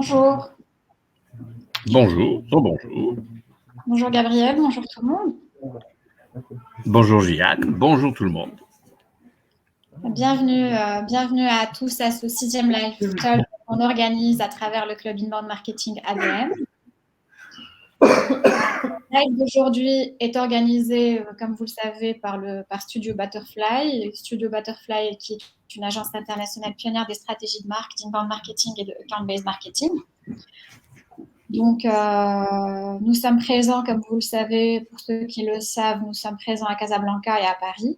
Bonjour. Bonjour, bonjour. Bonjour Gabriel, bonjour tout le monde. Bonjour Gianne, bonjour tout le monde. Bienvenue à tous à ce 6e live talk qu'on organise à travers le club Inbound Marketing ABM. Le live d'aujourd'hui est organisé, comme vous le savez, par Studio Butterfly. Studio Butterfly qui est une agence internationale pionnière des stratégies de marque, d'inbound marketing et de account-based marketing. Donc, nous sommes présents, comme vous le savez, pour ceux qui le savent, nous sommes présents à Casablanca et à Paris.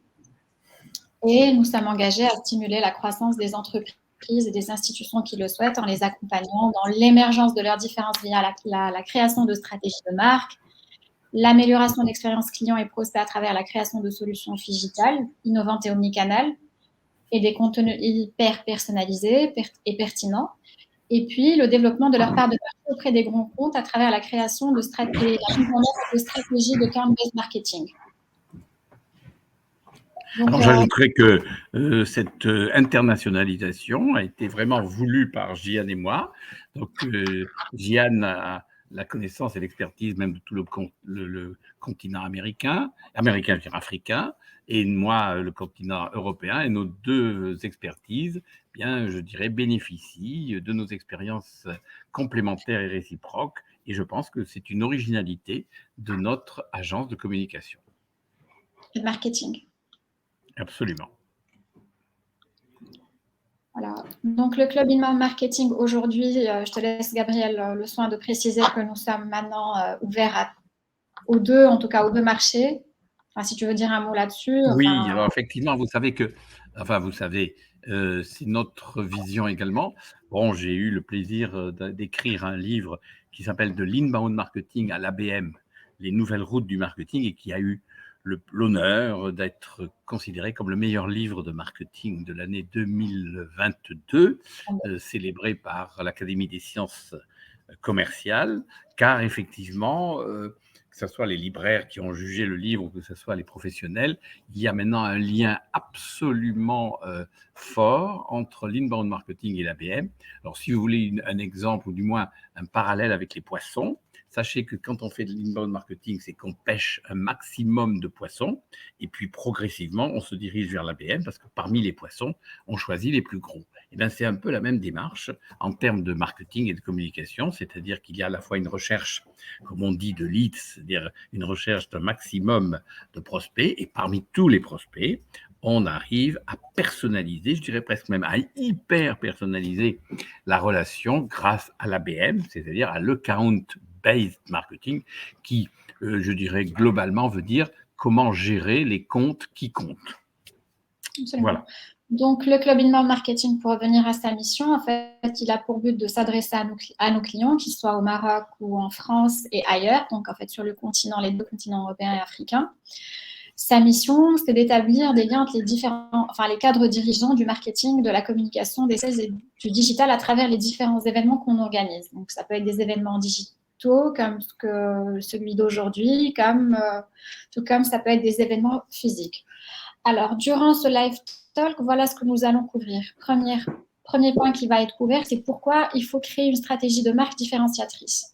Et nous sommes engagés à stimuler la croissance des entreprises et des institutions qui le souhaitent en les accompagnant dans l'émergence de leurs différences via la création de stratégies de marque, l'amélioration de l'expérience client et prospect à travers la création de solutions digitales, innovantes et omnicanales, et des contenus hyper personnalisés et pertinents. Et puis, le développement de leur part de marché auprès des grands comptes à travers la création de stratégies de account-based marketing. Donc, alors, j'ajouterais que cette internationalisation a été vraiment voulue par Gianne et moi. Donc, Gianne a la connaissance et l'expertise même de tout le continent américain, je veux dire africain, et moi, le continent européen. Et nos deux expertises, bien, je dirais, bénéficient de nos expériences complémentaires et réciproques. Et je pense que c'est une originalité de notre agence de communication. Et de marketing. Absolument. Voilà. Donc, le Club Inbound Marketing, aujourd'hui, je te laisse, Gabriel, le soin de préciser que nous sommes maintenant ouverts aux deux marchés. Enfin, si tu veux dire un mot là-dessus. Oui, alors effectivement, vous savez, c'est notre vision également. Bon, j'ai eu le plaisir d'écrire un livre qui s'appelle « De l'inbound marketing à l'ABM, les nouvelles routes du marketing » et qui a eu l'honneur d'être considéré comme le meilleur livre de marketing de l'année 2022, célébré par l'Académie des sciences commerciales, car effectivement, que ce soit les libraires qui ont jugé le livre ou que ce soit les professionnels, il y a maintenant un lien absolument fort entre l'inbound marketing et l'ABM. Alors, si vous voulez un exemple ou du moins un parallèle avec les poissons, sachez que quand on fait de l'inbound marketing, c'est qu'on pêche un maximum de poissons et puis progressivement, on se dirige vers l'ABM parce que parmi les poissons, on choisit les plus gros. Et bien, c'est un peu la même démarche en termes de marketing et de communication, c'est-à-dire qu'il y a à la fois une recherche, comme on dit, de leads, c'est-à-dire une recherche d'un maximum de prospects et parmi tous les prospects, on arrive à personnaliser, je dirais presque même à hyper personnaliser la relation grâce à l'ABM, c'est-à-dire à l'account-based marketing qui, je dirais globalement, veut dire comment gérer les comptes qui comptent. Absolument. Voilà. Donc, le Club Inbound Marketing, pour revenir à sa mission, en fait, il a pour but de s'adresser à nos clients, qu'ils soient au Maroc ou en France et ailleurs, donc en fait sur le continent, les deux continents européens et africains. Sa mission, c'est d'établir des liens entre les cadres dirigeants du marketing, de la communication, des sales et du digital à travers les différents événements qu'on organise. Donc, ça peut être des événements digitaux comme celui d'aujourd'hui, tout comme ça peut être des événements physiques. Alors, durant ce live talk, voilà ce que nous allons couvrir. Premier point qui va être couvert, c'est pourquoi il faut créer une stratégie de marque différenciatrice.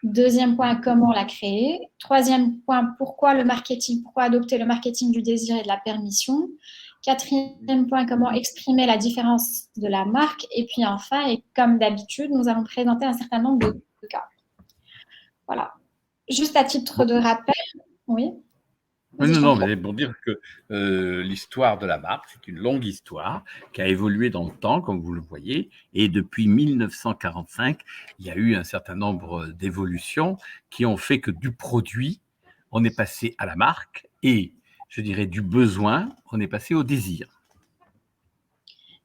Deuxième point, comment la créer. Troisième point, pourquoi adopter le marketing du désir et de la permission. Quatrième point, comment exprimer la différence de la marque. Et puis enfin, et comme d'habitude, nous allons présenter un certain nombre de cas. Voilà. Juste à titre de rappel, oui. Non, mais pour dire que l'histoire de la marque, c'est une longue histoire qui a évolué dans le temps, comme vous le voyez, et depuis 1945, il y a eu un certain nombre d'évolutions qui ont fait que du produit, on est passé à la marque, et je dirais du besoin, on est passé au désir.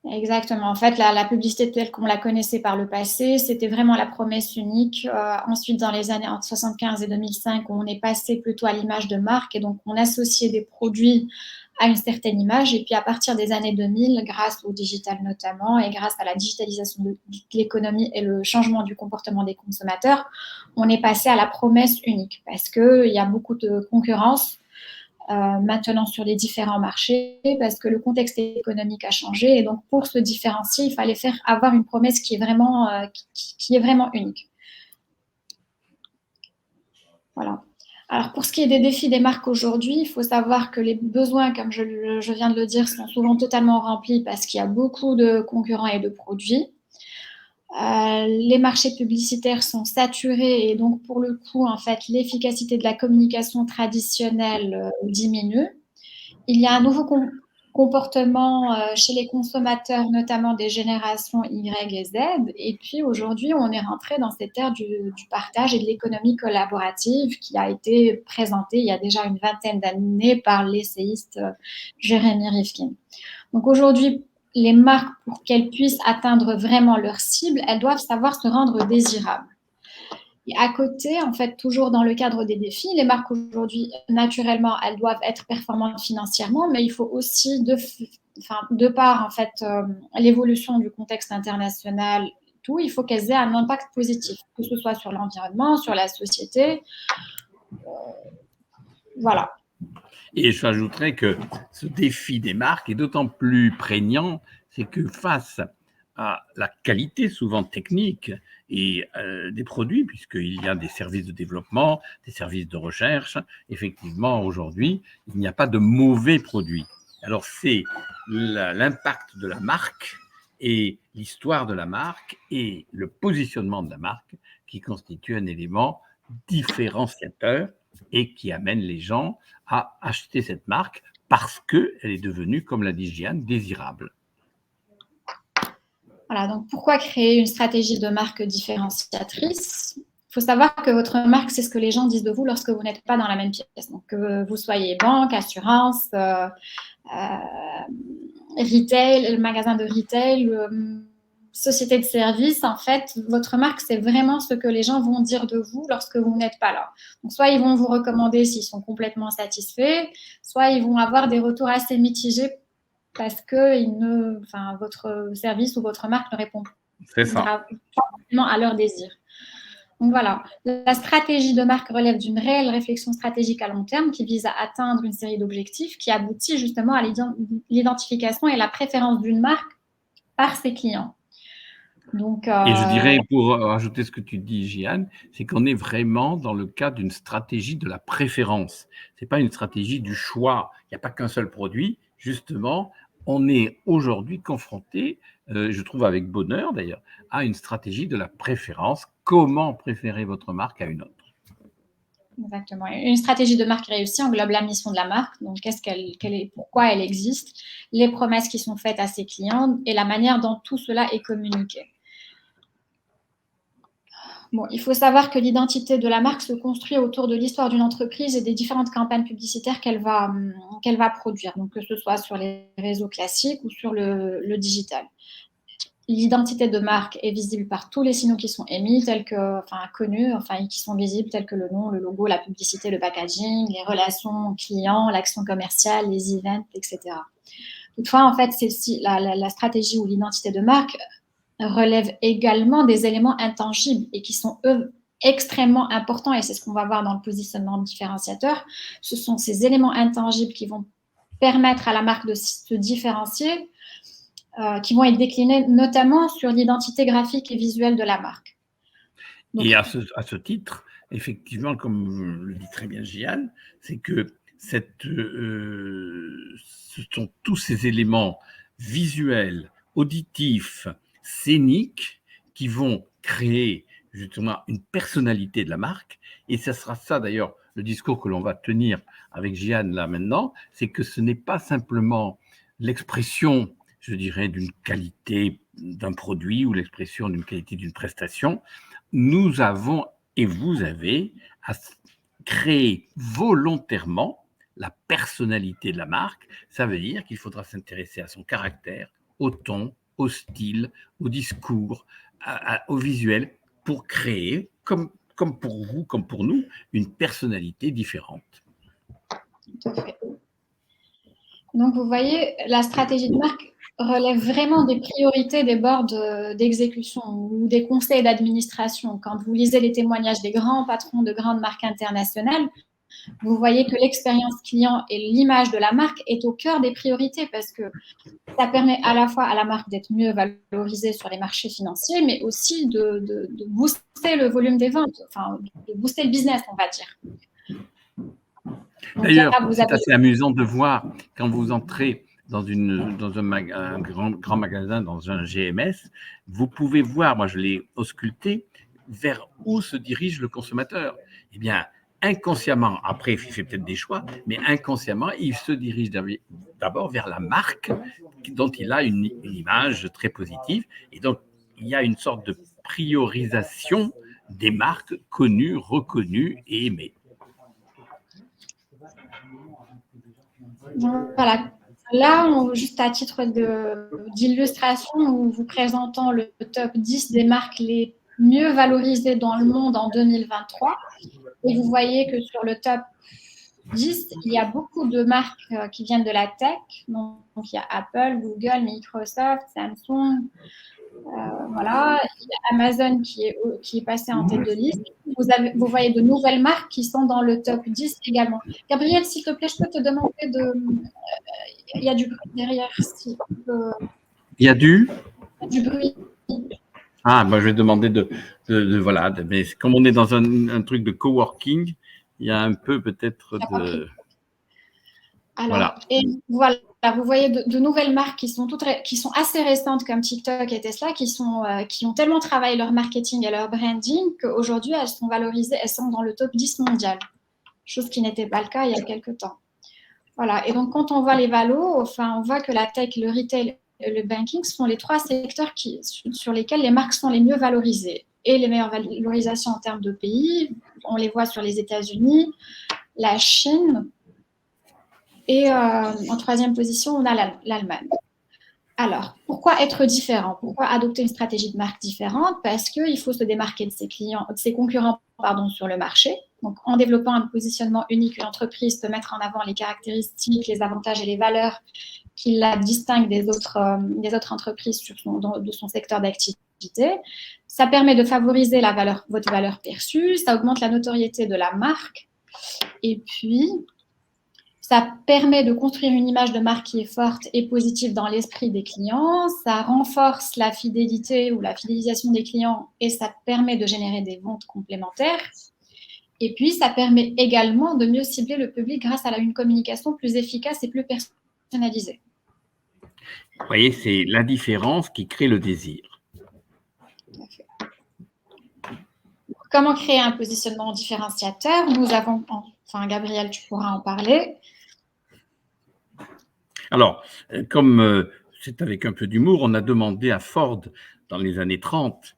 Exactement. En fait, la publicité telle qu'on la connaissait par le passé, c'était vraiment la promesse unique. Ensuite, dans les années entre 1975 et 2005, on est passé plutôt à l'image de marque et donc on associait des produits à une certaine image. Et puis, à partir des années 2000, grâce au digital notamment et grâce à la digitalisation de l'économie et le changement du comportement des consommateurs, on est passé à la promesse unique parce qu'il y a beaucoup de concurrence. maintenant sur les différents marchés parce que le contexte économique a changé. Et donc, pour se différencier, il fallait avoir une promesse qui est vraiment unique. Voilà. Alors, pour ce qui est des défis des marques aujourd'hui, il faut savoir que les besoins, comme je viens de le dire, sont souvent totalement remplis parce qu'il y a beaucoup de concurrents et de produits. Les marchés publicitaires sont saturés et donc, pour le coup, en fait, l'efficacité de la communication traditionnelle diminue. Il y a un nouveau comportement chez les consommateurs, notamment des générations Y et Z. Et puis aujourd'hui, on est rentré dans cette ère du partage et de l'économie collaborative qui a été présentée il y a déjà une vingtaine d'années par l'essayiste Jérémy Rifkin. Donc aujourd'hui, les marques, pour qu'elles puissent atteindre vraiment leur cible, elles doivent savoir se rendre désirables. Et à côté, en fait, toujours dans le cadre des défis, les marques aujourd'hui, naturellement, elles doivent être performantes financièrement, mais il faut aussi, de par en fait l'évolution du contexte international, tout, il faut qu'elles aient un impact positif, que ce soit sur l'environnement, sur la société. Voilà. Et j'ajouterais que ce défi des marques est d'autant plus prégnant, c'est que face à la qualité souvent technique et des produits, puisqu'il y a des services de développement, des services de recherche, effectivement, aujourd'hui, il n'y a pas de mauvais produits. Alors, c'est l'impact de la marque et l'histoire de la marque et le positionnement de la marque qui constitue un élément différenciateur et qui amène les gens à acheter cette marque parce qu'elle est devenue, comme l'a dit Jeanne, désirable. Voilà, donc pourquoi créer une stratégie de marque différenciatrice ? Il faut savoir que votre marque, c'est ce que les gens disent de vous lorsque vous n'êtes pas dans la même pièce. Donc, que vous soyez banque, assurance, retail, le magasin de retail, société de service, en fait, votre marque, c'est vraiment ce que les gens vont dire de vous lorsque vous n'êtes pas là. Donc, soit ils vont vous recommander s'ils sont complètement satisfaits, soit ils vont avoir des retours assez mitigés parce que votre service ou votre marque ne répond pas à leurs désirs. Donc voilà, la stratégie de marque relève d'une réelle réflexion stratégique à long terme qui vise à atteindre une série d'objectifs qui aboutit justement à l'identification et la préférence d'une marque par ses clients. Donc, et je dirais, pour ajouter ce que tu dis, Jeanne, c'est qu'on est vraiment dans le cas d'une stratégie de la préférence. Ce n'est pas une stratégie du choix. Il n'y a pas qu'un seul produit. Justement, on est aujourd'hui confronté, je trouve avec bonheur d'ailleurs, à une stratégie de la préférence. Comment préférer votre marque à une autre ? Exactement. Une stratégie de marque réussie englobe la mission de la marque, donc pourquoi elle existe, les promesses qui sont faites à ses clients et la manière dont tout cela est communiqué. Bon, il faut savoir que l'identité de la marque se construit autour de l'histoire d'une entreprise et des différentes campagnes publicitaires qu'elle va produire, donc que ce soit sur les réseaux classiques ou sur le digital. L'identité de marque est visible par tous les signaux qui sont émis, connus, qui sont visibles, tels que le nom, le logo, la publicité, le packaging, les relations clients, l'action commerciale, les events, etc. Toutefois, en fait, la stratégie ou l'identité de marque relève également des éléments intangibles et qui sont, eux, extrêmement importants, et c'est ce qu'on va voir dans le positionnement différenciateur. Ce sont ces éléments intangibles qui vont permettre à la marque de se différencier, qui vont être déclinés notamment sur l'identité graphique et visuelle de la marque. Donc, et à ce titre, effectivement, comme le dit très bien Jeanne, c'est que ce sont tous ces éléments visuels, auditifs, scéniques qui vont créer justement une personnalité de la marque. Et ce sera ça d'ailleurs le discours que l'on va tenir avec Jeanne là maintenant, c'est que ce n'est pas simplement l'expression, je dirais, d'une qualité d'un produit ou l'expression d'une qualité d'une prestation. Nous avons et vous avez à créer volontairement la personnalité de la marque. Ça veut dire qu'il faudra s'intéresser à son caractère, au ton, au style, au discours, au visuel, pour créer, comme pour vous, comme pour nous, une personnalité différente. Tout à fait. Donc, vous voyez, la stratégie de marque relève vraiment des priorités des boards d'exécution ou des conseils d'administration. Quand vous lisez les témoignages des grands patrons de grandes marques internationales, vous voyez que l'expérience client et l'image de la marque est au cœur des priorités parce que ça permet à la fois à la marque d'être mieux valorisée sur les marchés financiers, mais aussi de booster le volume des ventes, enfin, de booster le business, on va dire. D'ailleurs, c'est assez amusant de voir quand vous entrez dans un grand magasin, dans un GMS, vous pouvez voir, moi je l'ai ausculté, vers où se dirige le consommateur. Eh bien, inconsciemment, après il fait peut-être des choix, mais inconsciemment, il se dirige d'abord vers la marque dont il a une image très positive. Et donc, il y a une sorte de priorisation des marques connues, reconnues et aimées. Voilà. Là, juste à titre d'illustration, nous vous présentons le top 10 des marques les mieux valorisées dans le monde en 2023. Et vous voyez que sur le top 10, il y a beaucoup de marques qui viennent de la tech. Donc, il y a Apple, Google, Microsoft, Samsung. Voilà. Il y a Amazon qui est passé en tête de liste. Vous voyez de nouvelles marques qui sont dans le top 10 également. Gabriel, s'il te plaît, je peux te demander il y a du bruit derrière. Il y a du bruit. Ah, moi, je vais demander voilà. Mais comme on est dans un truc de coworking, il y a un peu peut-être de. Alors, voilà. Et voilà, vous voyez de nouvelles marques qui sont assez récentes comme TikTok et Tesla, qui ont tellement travaillé leur marketing et leur branding qu'aujourd'hui, elles sont valorisées, elles sont dans le top 10 mondial, chose qui n'était pas le cas il y a quelques temps. Voilà. Et donc, quand on voit les valos, on voit que la tech, le retail et le banking sont les 3 secteurs sur lesquels les marques sont les mieux valorisées. Et les meilleures valorisations en termes de pays, on les voit sur les États-Unis, la Chine, et en 3e position, on a l'Allemagne. Alors, pourquoi être différent? Pourquoi adopter une stratégie de marque différente? Parce qu'il faut se démarquer de ses concurrents sur le marché. Donc, en développant un positionnement unique, une entreprise peut mettre en avant les caractéristiques, les avantages et les valeurs qui la distinguent des autres entreprises de son secteur d'activité. Ça permet de favoriser votre valeur perçue, ça augmente la notoriété de la marque. Et puis, ça permet de construire une image de marque qui est forte et positive dans l'esprit des clients. Ça renforce la fidélité ou la fidélisation des clients et ça permet de générer des ventes complémentaires. Et puis, ça permet également de mieux cibler le public grâce à une communication plus efficace et plus personnalisée. Vous voyez, c'est la différence qui crée le désir. Comment créer un positionnement différenciateur? Nous avons, Gabriel, tu pourras en parler. Alors, comme c'est avec un peu d'humour, on a demandé à Ford dans les années 30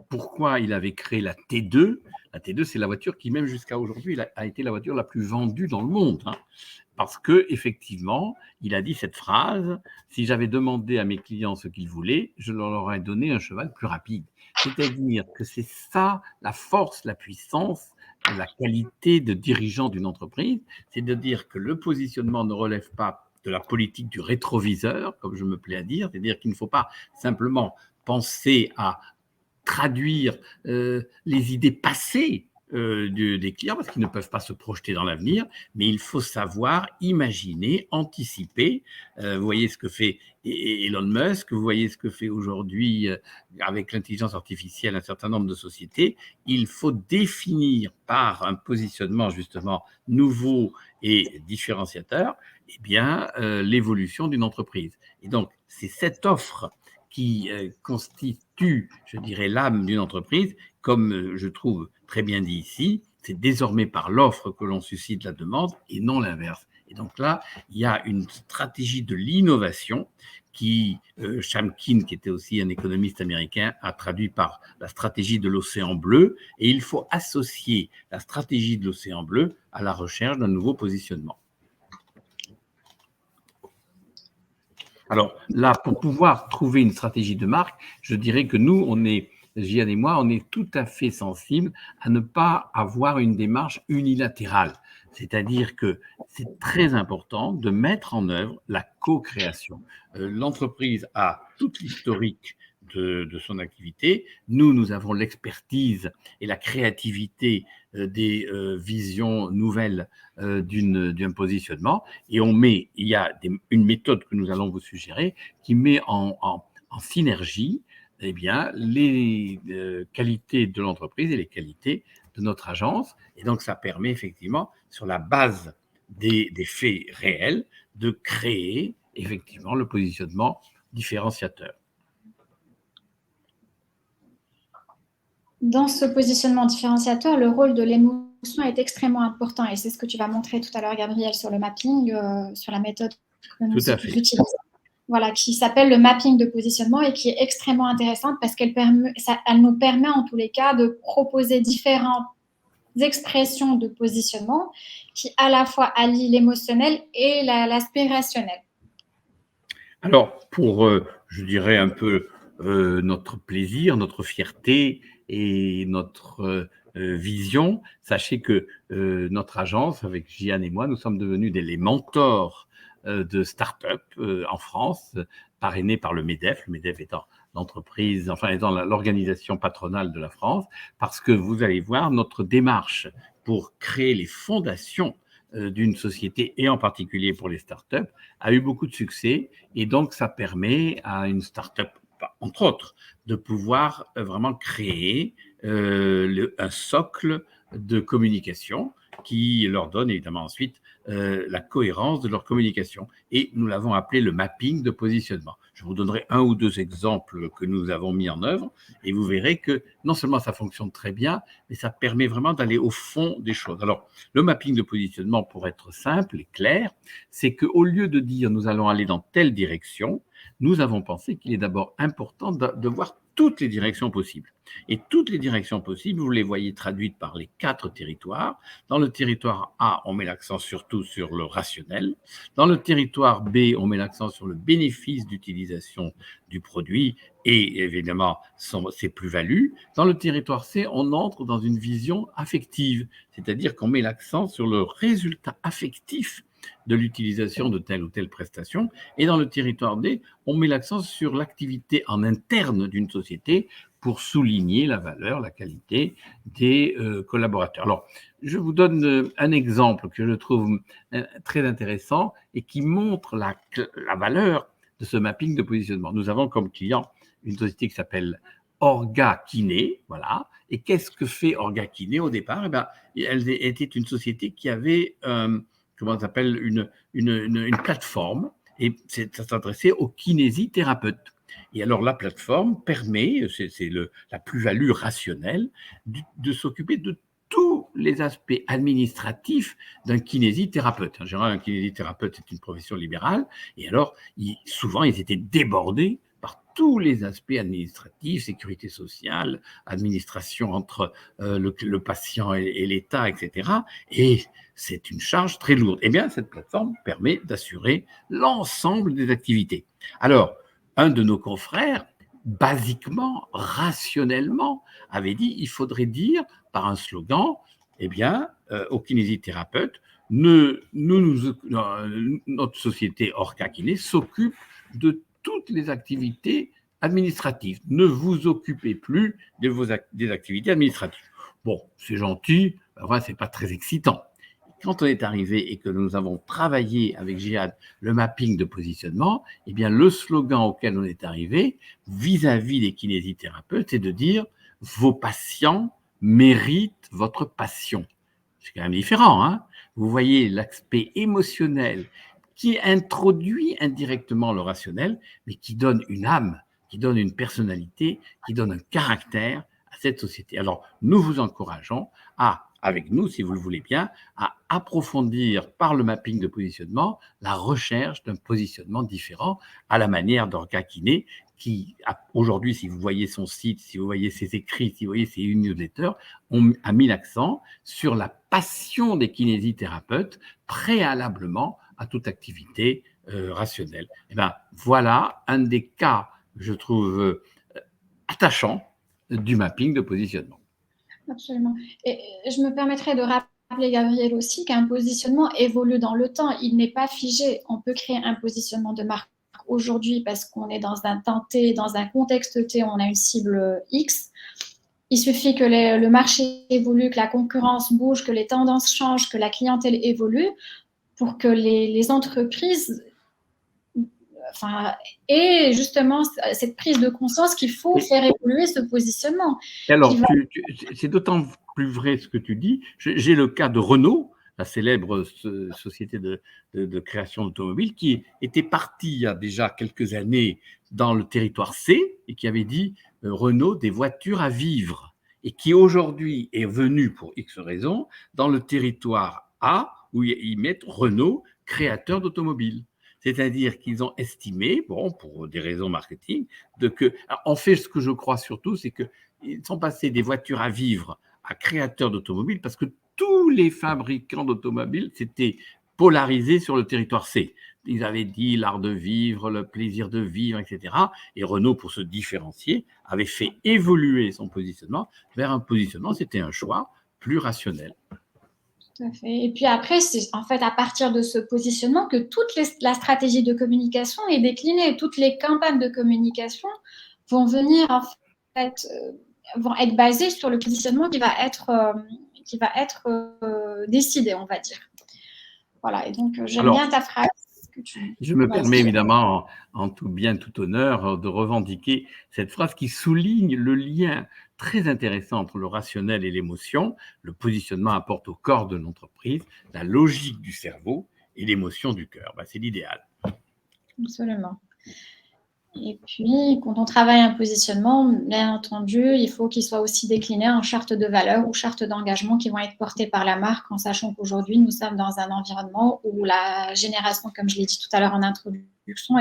pourquoi il avait créé la T2. La T2, c'est la voiture qui, même jusqu'à aujourd'hui, a été la voiture la plus vendue dans le monde. Parce qu'effectivement, il a dit cette phrase, si j'avais demandé à mes clients ce qu'ils voulaient, je leur aurais donné un cheval plus rapide. C'est-à-dire que c'est ça la force, la puissance, la qualité de dirigeant d'une entreprise, c'est de dire que le positionnement ne relève pas de la politique du rétroviseur, comme je me plais à dire, c'est-à-dire qu'il ne faut pas simplement penser à traduire les idées passées des clients, parce qu'ils ne peuvent pas se projeter dans l'avenir, mais il faut savoir imaginer, anticiper. Vous voyez ce que fait Elon Musk, vous voyez ce que fait aujourd'hui avec l'intelligence artificielle un certain nombre de sociétés. Il faut définir par un positionnement justement nouveau et différenciateur l'évolution d'une entreprise. Et donc, c'est cette offre qui constitue, je dirais, l'âme d'une entreprise, comme je trouve très bien dit ici, c'est désormais par l'offre que l'on suscite la demande et non l'inverse. Et donc là, il y a une stratégie de l'innovation qui, Shamkin, qui était aussi un économiste américain, a traduit par la stratégie de l'océan bleu. Et il faut associer la stratégie de l'océan bleu à la recherche d'un nouveau positionnement. Alors là, pour pouvoir trouver une stratégie de marque, je dirais que nous, Gian et moi, on est tout à fait sensibles à ne pas avoir une démarche unilatérale. C'est-à-dire que c'est très important de mettre en œuvre la co-création. L'entreprise a toute l'historique de son activité. Nous avons l'expertise et la créativité des visions nouvelles d'un positionnement. Et il y a une méthode que nous allons vous suggérer qui met en synergie eh bien, les qualités de l'entreprise et les qualités de notre agence. Et donc, ça permet effectivement, sur la base des faits réels, de créer effectivement le positionnement différenciateur. Dans ce positionnement différenciateur, le rôle de l'émotion est extrêmement important et c'est ce que tu vas montrer tout à l'heure, Gabriel, sur le mapping, sur la méthode que nous utilisons. Voilà, qui s'appelle le mapping de positionnement et qui est extrêmement intéressante parce qu'elle nous permet en tous les cas de proposer différentes expressions de positionnement qui à la fois allient l'émotionnel et l'aspect rationnel. Alors, pour, je dirais un peu notre plaisir, notre fierté et notre vision, sachez que notre agence, avec Gian et moi, nous sommes devenus les mentors de start-up en France, parrainés par le MEDEF, le MEDEF étant l'entreprise, enfin étant l'organisation patronale de la France, parce que vous allez voir notre démarche pour créer les fondations d'une société, et en particulier pour les startups, a eu beaucoup de succès. Et donc, ça permet à une startup, entre autres, de pouvoir vraiment créer un socle de communication qui leur donne évidemment ensuite la cohérence de leur communication. Et nous l'avons appelé le mapping de positionnement. Je vous donnerai un ou deux exemples que nous avons mis en œuvre et vous verrez que non seulement ça fonctionne très bien, mais ça permet vraiment d'aller au fond des choses. Alors, le mapping de positionnement, pour être simple et clair, c'est qu'au lieu de dire nous allons aller dans telle direction, nous avons pensé qu'il est d'abord important de voir toutes les directions possibles. Et toutes les directions possibles, vous les voyez traduites par les 4 territoires. Dans le territoire A, on met l'accent surtout sur le rationnel. Dans le territoire B, on met l'accent sur le bénéfice d'utilisation du produit et évidemment ses plus-values. Dans le territoire C, on entre dans une vision affective, c'est-à-dire qu'on met l'accent sur le résultat affectif de l'utilisation de telle ou telle prestation. Et dans le territoire D, on met l'accent sur l'activité en interne d'une société pour souligner la valeur, la qualité des collaborateurs. Alors, je vous donne un exemple que je trouve très intéressant et qui montre la valeur de ce mapping de positionnement. Nous avons comme client une société qui s'appelle Orga Kiné, voilà. Et qu'est-ce que fait Orga Kiné au départ? Eh bien, elle était une société qui avait comment ça s'appelle, une plateforme, et ça s'adressait aux kinésithérapeutes. Et alors, la plateforme permet, c'est la plus-value rationnelle, de s'occuper de tous les aspects administratifs d'un kinésithérapeute. En général, un kinésithérapeute est une profession libérale, et alors, souvent, ils étaient débordés par tous les aspects administratifs, sécurité sociale, administration entre le patient et l'État, etc. Et c'est une charge très lourde. Eh bien, cette plateforme permet d'assurer l'ensemble des activités. Alors, un de nos confrères, basiquement, rationnellement, avait dit il faudrait dire par un slogan, eh bien, aux kinésithérapeutes, notre société Orca Kiné s'occupe de toutes les activités administratives. Ne vous occupez plus des activités administratives. Bon, c'est gentil, ben voilà, c'est pas très excitant. Quand on est arrivé et que nous avons travaillé avec Jihad le mapping de positionnement, eh bien, le slogan auquel on est arrivé vis-à-vis des kinésithérapeutes, c'est de dire « vos patients méritent votre passion ». C'est quand même différent, hein. Vous voyez l'aspect émotionnel qui introduit indirectement le rationnel, mais qui donne une âme, qui donne une personnalité, qui donne un caractère à cette société. Alors, nous vous encourageons avec nous, si vous le voulez bien, à approfondir par le mapping de positionnement la recherche d'un positionnement différent à la manière d'Orga Kiné, qui aujourd'hui, si vous voyez son site, si vous voyez ses écrits, si vous voyez ses newsletters, a mis l'accent sur la passion des kinésithérapeutes préalablement à toute activité rationnelle. Et bien, voilà un des cas, je trouve, attachants du mapping de positionnement. Absolument. Et je me permettrai de rappeler, Gabriel, aussi qu'un positionnement évolue dans le temps. Il n'est pas figé. On peut créer un positionnement de marque aujourd'hui parce qu'on est dans un temps T, dans un contexte T, on a une cible X. Il suffit que le marché évolue, que la concurrence bouge, que les tendances changent, que la clientèle évolue pour que les entreprises aient justement cette prise de conscience qu'il faut faire évoluer ce positionnement. Alors, c'est d'autant plus vrai ce que tu dis. J'ai le cas de Renault, la célèbre société de création d'automobiles, qui était partie il y a déjà quelques années dans le territoire C et qui avait dit Renault, des voitures à vivre, et qui aujourd'hui est venu, pour X raisons, dans le territoire A, où ils mettent Renault, créateur d'automobiles. C'est-à-dire qu'ils ont estimé, bon, pour des raisons marketing, en fait, ce que je crois surtout, c'est qu'ils sont passés des voitures à vivre à créateurs d'automobiles parce que tous les fabricants d'automobiles s'étaient polarisés sur le territoire C. Ils avaient dit l'art de vivre, le plaisir de vivre, etc. Et Renault, pour se différencier, avait fait évoluer son positionnement vers un positionnement, c'était un choix plus rationnel. Tout à fait. Et puis après, c'est en fait à partir de ce positionnement que la stratégie de communication est déclinée. Toutes les campagnes de communication vont venir en fait, vont être basées sur le positionnement qui va être décidé, on va dire. Voilà. Et donc j'aime bien ta phrase. Je me permets évidemment, en tout bien, tout honneur, de revendiquer cette phrase qui souligne le lien très intéressant entre le rationnel et l'émotion. Le positionnement apporte au corps de l'entreprise la logique du cerveau et l'émotion du cœur. C'est l'idéal. Absolument. Et puis, quand on travaille un positionnement, bien entendu, il faut qu'il soit aussi décliné en charte de valeur ou charte d'engagement qui vont être portées par la marque, en sachant qu'aujourd'hui, nous sommes dans un environnement où la génération, comme je l'ai dit tout à l'heure en introduction,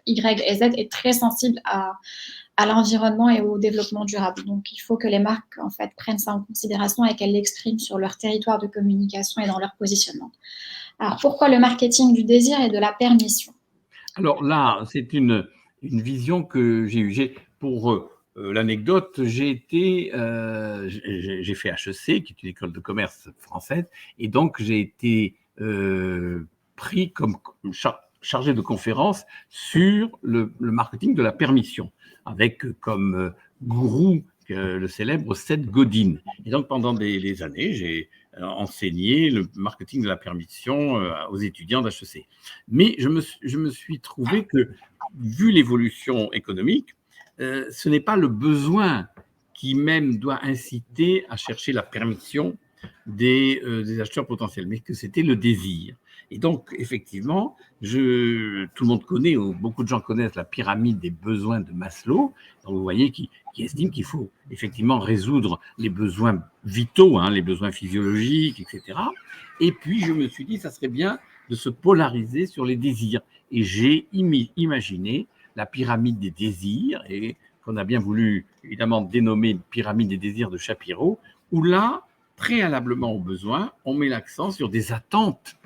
Y et Z est très sensible à l'environnement et au développement durable. Donc, il faut que les marques, en fait, prennent ça en considération et qu'elles l'expriment sur leur territoire de communication et dans leur positionnement. Alors, pourquoi le marketing du désir et de la permission? Alors là, c'est une vision que j'ai eue. Pour l'anecdote, j'ai fait HEC, qui est une école de commerce française, et donc j'ai été pris comme chargé de conférence sur le marketing de la permission, avec comme gourou le célèbre Seth Godin. Et donc pendant des années, j'ai enseigné le marketing de la permission aux étudiants d'HEC. Mais je me suis trouvé que, vu l'évolution économique, ce n'est pas le besoin qui même doit inciter à chercher la permission des acheteurs potentiels, mais que c'était le désir. Et donc, effectivement, tout le monde connaît, ou beaucoup de gens connaissent la pyramide des besoins de Maslow. Donc, vous voyez, qui estime qu'il faut effectivement résoudre les besoins vitaux, les besoins physiologiques, etc. Et puis, je me suis dit, ça serait bien de se polariser sur les désirs. Et j'ai imaginé la pyramide des désirs, et qu'on a bien voulu, évidemment, dénommer pyramide des désirs de Shapiro, où là, préalablement aux besoins, on met l'accent sur des attentes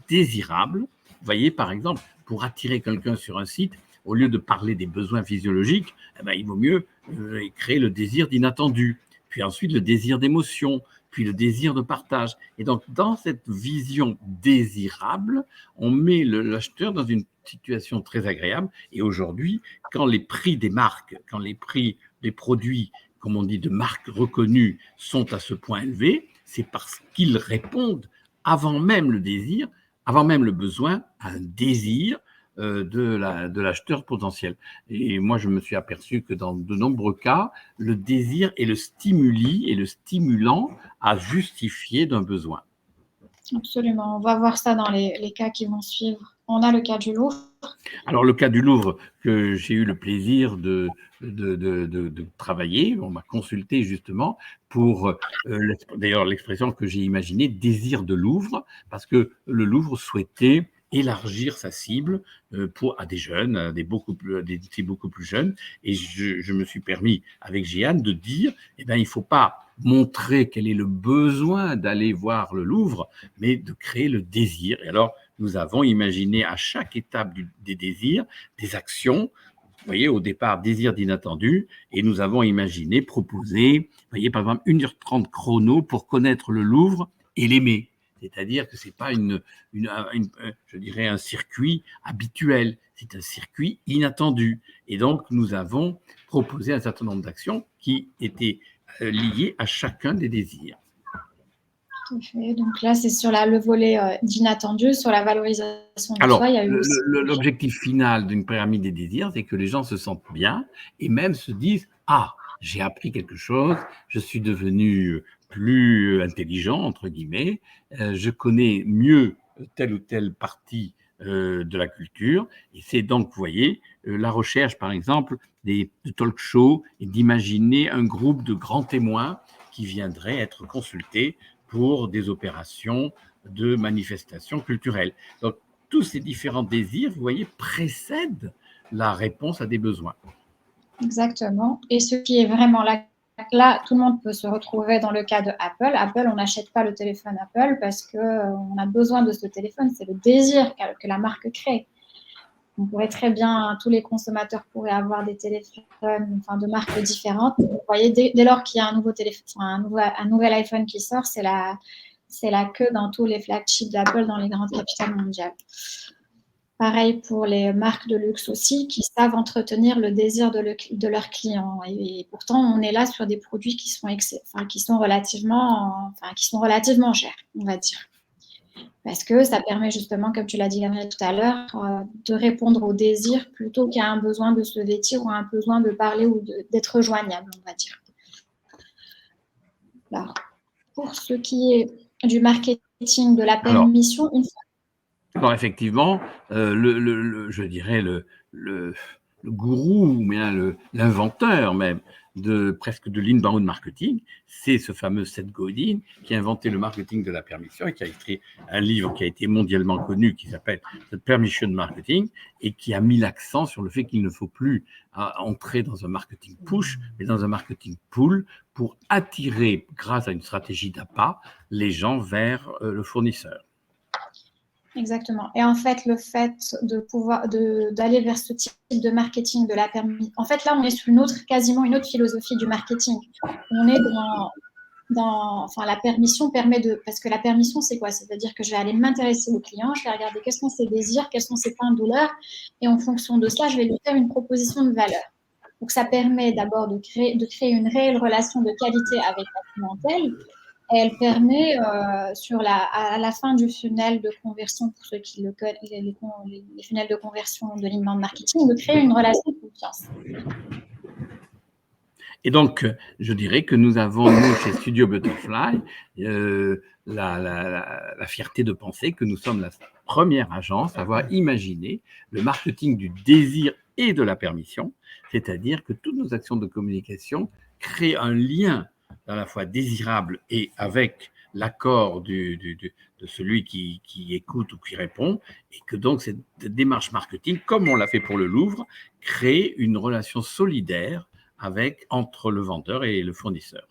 désirables. Vous voyez, par exemple, pour attirer quelqu'un sur un site, au lieu de parler des besoins physiologiques, il vaut mieux créer le désir d'inattendu, puis ensuite le désir d'émotion, puis le désir de partage. Et donc, dans cette vision désirable, on met l'acheteur dans une situation très agréable. Et aujourd'hui, quand les prix des marques, quand les prix des produits, comme on dit, de marques reconnues sont à ce point élevés, c'est parce qu'ils répondent avant même le désir, avant même le besoin, à un désir de l'acheteur potentiel. Et moi, je me suis aperçu que dans de nombreux cas, le désir est le stimuli et le stimulant à justifier d'un besoin. Absolument. On va voir ça dans les cas qui vont suivre. On a le cas du Louvre. Alors, le cas du Louvre, que j'ai eu le plaisir de travailler, on m'a consulté justement pour, d'ailleurs, l'expression que j'ai imaginée, désir de Louvre, parce que le Louvre souhaitait élargir sa cible à des jeunes, à des beaucoup plus jeunes. Et je me suis permis, avec Jeanne, de dire, il ne faut pas montrer quel est le besoin d'aller voir le Louvre, mais de créer le désir. Et alors, nous avons imaginé à chaque étape des désirs, des actions. Vous voyez, au départ, désir d'inattendu, et nous avons imaginé, proposé, vous voyez, par exemple, 1h30 chrono pour connaître le Louvre et l'aimer. C'est-à-dire que ce n'est pas je dirais un circuit habituel, c'est un circuit inattendu. Et donc, nous avons proposé un certain nombre d'actions qui étaient liées à chacun des désirs. Tout à fait. Donc là, c'est sur le volet d'inattendu, sur la valorisation de soi. Il y a eu aussi... L'objectif final d'une pyramide des désirs, c'est que les gens se sentent bien et même se disent « Ah, j'ai appris quelque chose, je suis devenu plus intelligent, entre guillemets, je connais mieux telle ou telle partie de la culture. » Et c'est donc, vous voyez, la recherche, par exemple, de talk shows et d'imaginer un groupe de grands témoins qui viendraient être consultés pour des opérations de manifestations culturelles. Donc, tous ces différents désirs, vous voyez, précèdent la réponse à des besoins. Exactement. Et ce qui est vraiment là, tout le monde peut se retrouver dans le cas de Apple. Apple, on n'achète pas le téléphone Apple parce qu'on a besoin de ce téléphone. C'est le désir que la marque crée. On pourrait très bien, tous les consommateurs pourraient avoir des téléphones de marques différentes. Vous voyez, dès lors qu'il y a un nouveau téléphone, un nouvel iPhone qui sort, c'est la queue dans tous les flagships d'Apple dans les grandes capitales mondiales. Pareil pour les marques de luxe aussi, qui savent entretenir le désir de leurs clients. Et pourtant, on est là sur des produits qui sont relativement chers, on va dire. Parce que ça permet justement, comme tu l'as dit Gabriel tout à l'heure, de répondre au désir plutôt qu'à un besoin de se vêtir ou à un besoin de parler ou d'être joignable, on va dire. Alors, pour ce qui est du marketing de la permission, alors effectivement, je dirais le gourou, ou bien l'inventeur même presque de l'inbound marketing, c'est ce fameux Seth Godin qui a inventé le marketing de la permission et qui a écrit un livre qui a été mondialement connu qui s'appelle The Permission Marketing et qui a mis l'accent sur le fait qu'il ne faut plus entrer dans un marketing push, mais dans un marketing pull pour attirer, grâce à une stratégie d'appât, les gens vers le fournisseur. Exactement. Et en fait, le fait d'aller vers ce type de marketing de la permission, en fait, là, on est sur quasiment une autre philosophie du marketing. On est la permission parce que la permission, c'est quoi? C'est-à-dire que je vais aller m'intéresser au client, je vais regarder quels sont ses désirs, quels sont ses points de douleur, et en fonction de ça, je vais lui faire une proposition de valeur. Donc, ça permet d'abord de créer une réelle relation de qualité avec la clientèle. Et elle permet, à la fin du funnel de conversion, pour ceux qui le connaissent, les funnels de conversion de l'inbound marketing, de créer une relation de confiance. Et donc, je dirais que nous avons, nous, chez Studio Butterfly, la fierté de penser que nous sommes la première agence à avoir imaginé le marketing du désir et de la permission, c'est-à-dire que toutes nos actions de communication créent un lien à la fois désirable et avec l'accord de celui qui écoute ou qui répond, et que donc cette démarche marketing, comme on l'a fait pour le Louvre, crée une relation solidaire entre le vendeur et le fournisseur.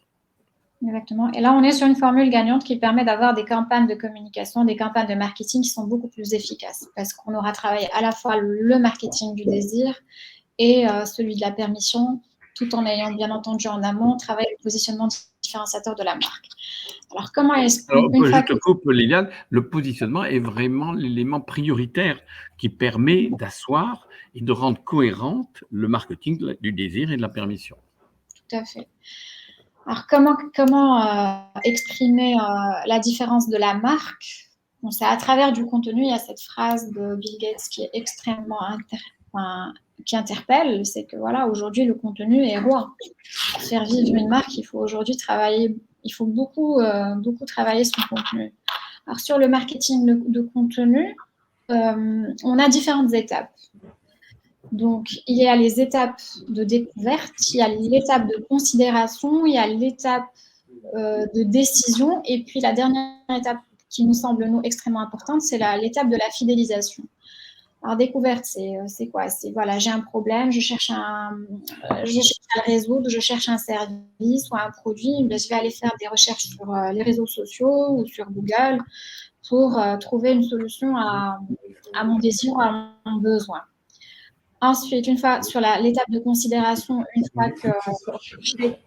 Exactement. Et là, on est sur une formule gagnante qui permet d'avoir des campagnes de communication, des campagnes de marketing qui sont beaucoup plus efficaces parce qu'on aura travaillé à la fois le marketing du désir et celui de la permission, tout en ayant bien entendu en amont travaillé le positionnement différenciateur de la marque. Alors, comment est-ce que... coupe, Liliane, le positionnement est vraiment l'élément prioritaire qui permet d'asseoir et de rendre cohérente le marketing du désir et de la permission. Tout à fait. Alors, comment exprimer la différence de la marque? Bon, c'est à travers du contenu. Il y a cette phrase de Bill Gates qui est extrêmement qui interpelle, c'est que voilà, aujourd'hui, le contenu est roi. Pour faire vivre une marque, il faut aujourd'hui beaucoup travailler son contenu. Alors, sur le marketing de contenu, on a différentes étapes. Donc, il y a les étapes de découverte, il y a l'étape de considération, il y a l'étape de décision, et puis la dernière étape qui nous semble, nous, extrêmement importante, c'est l'étape de la fidélisation. Alors, découverte, c'est quoi? C'est, voilà, j'ai un problème, je cherche à le résoudre, je cherche un service ou un produit, je vais aller faire des recherches sur les réseaux sociaux ou sur Google pour trouver une solution à mon désir ou à mon besoin. Ensuite, une fois sur l'étape de considération, une fois que je l'ai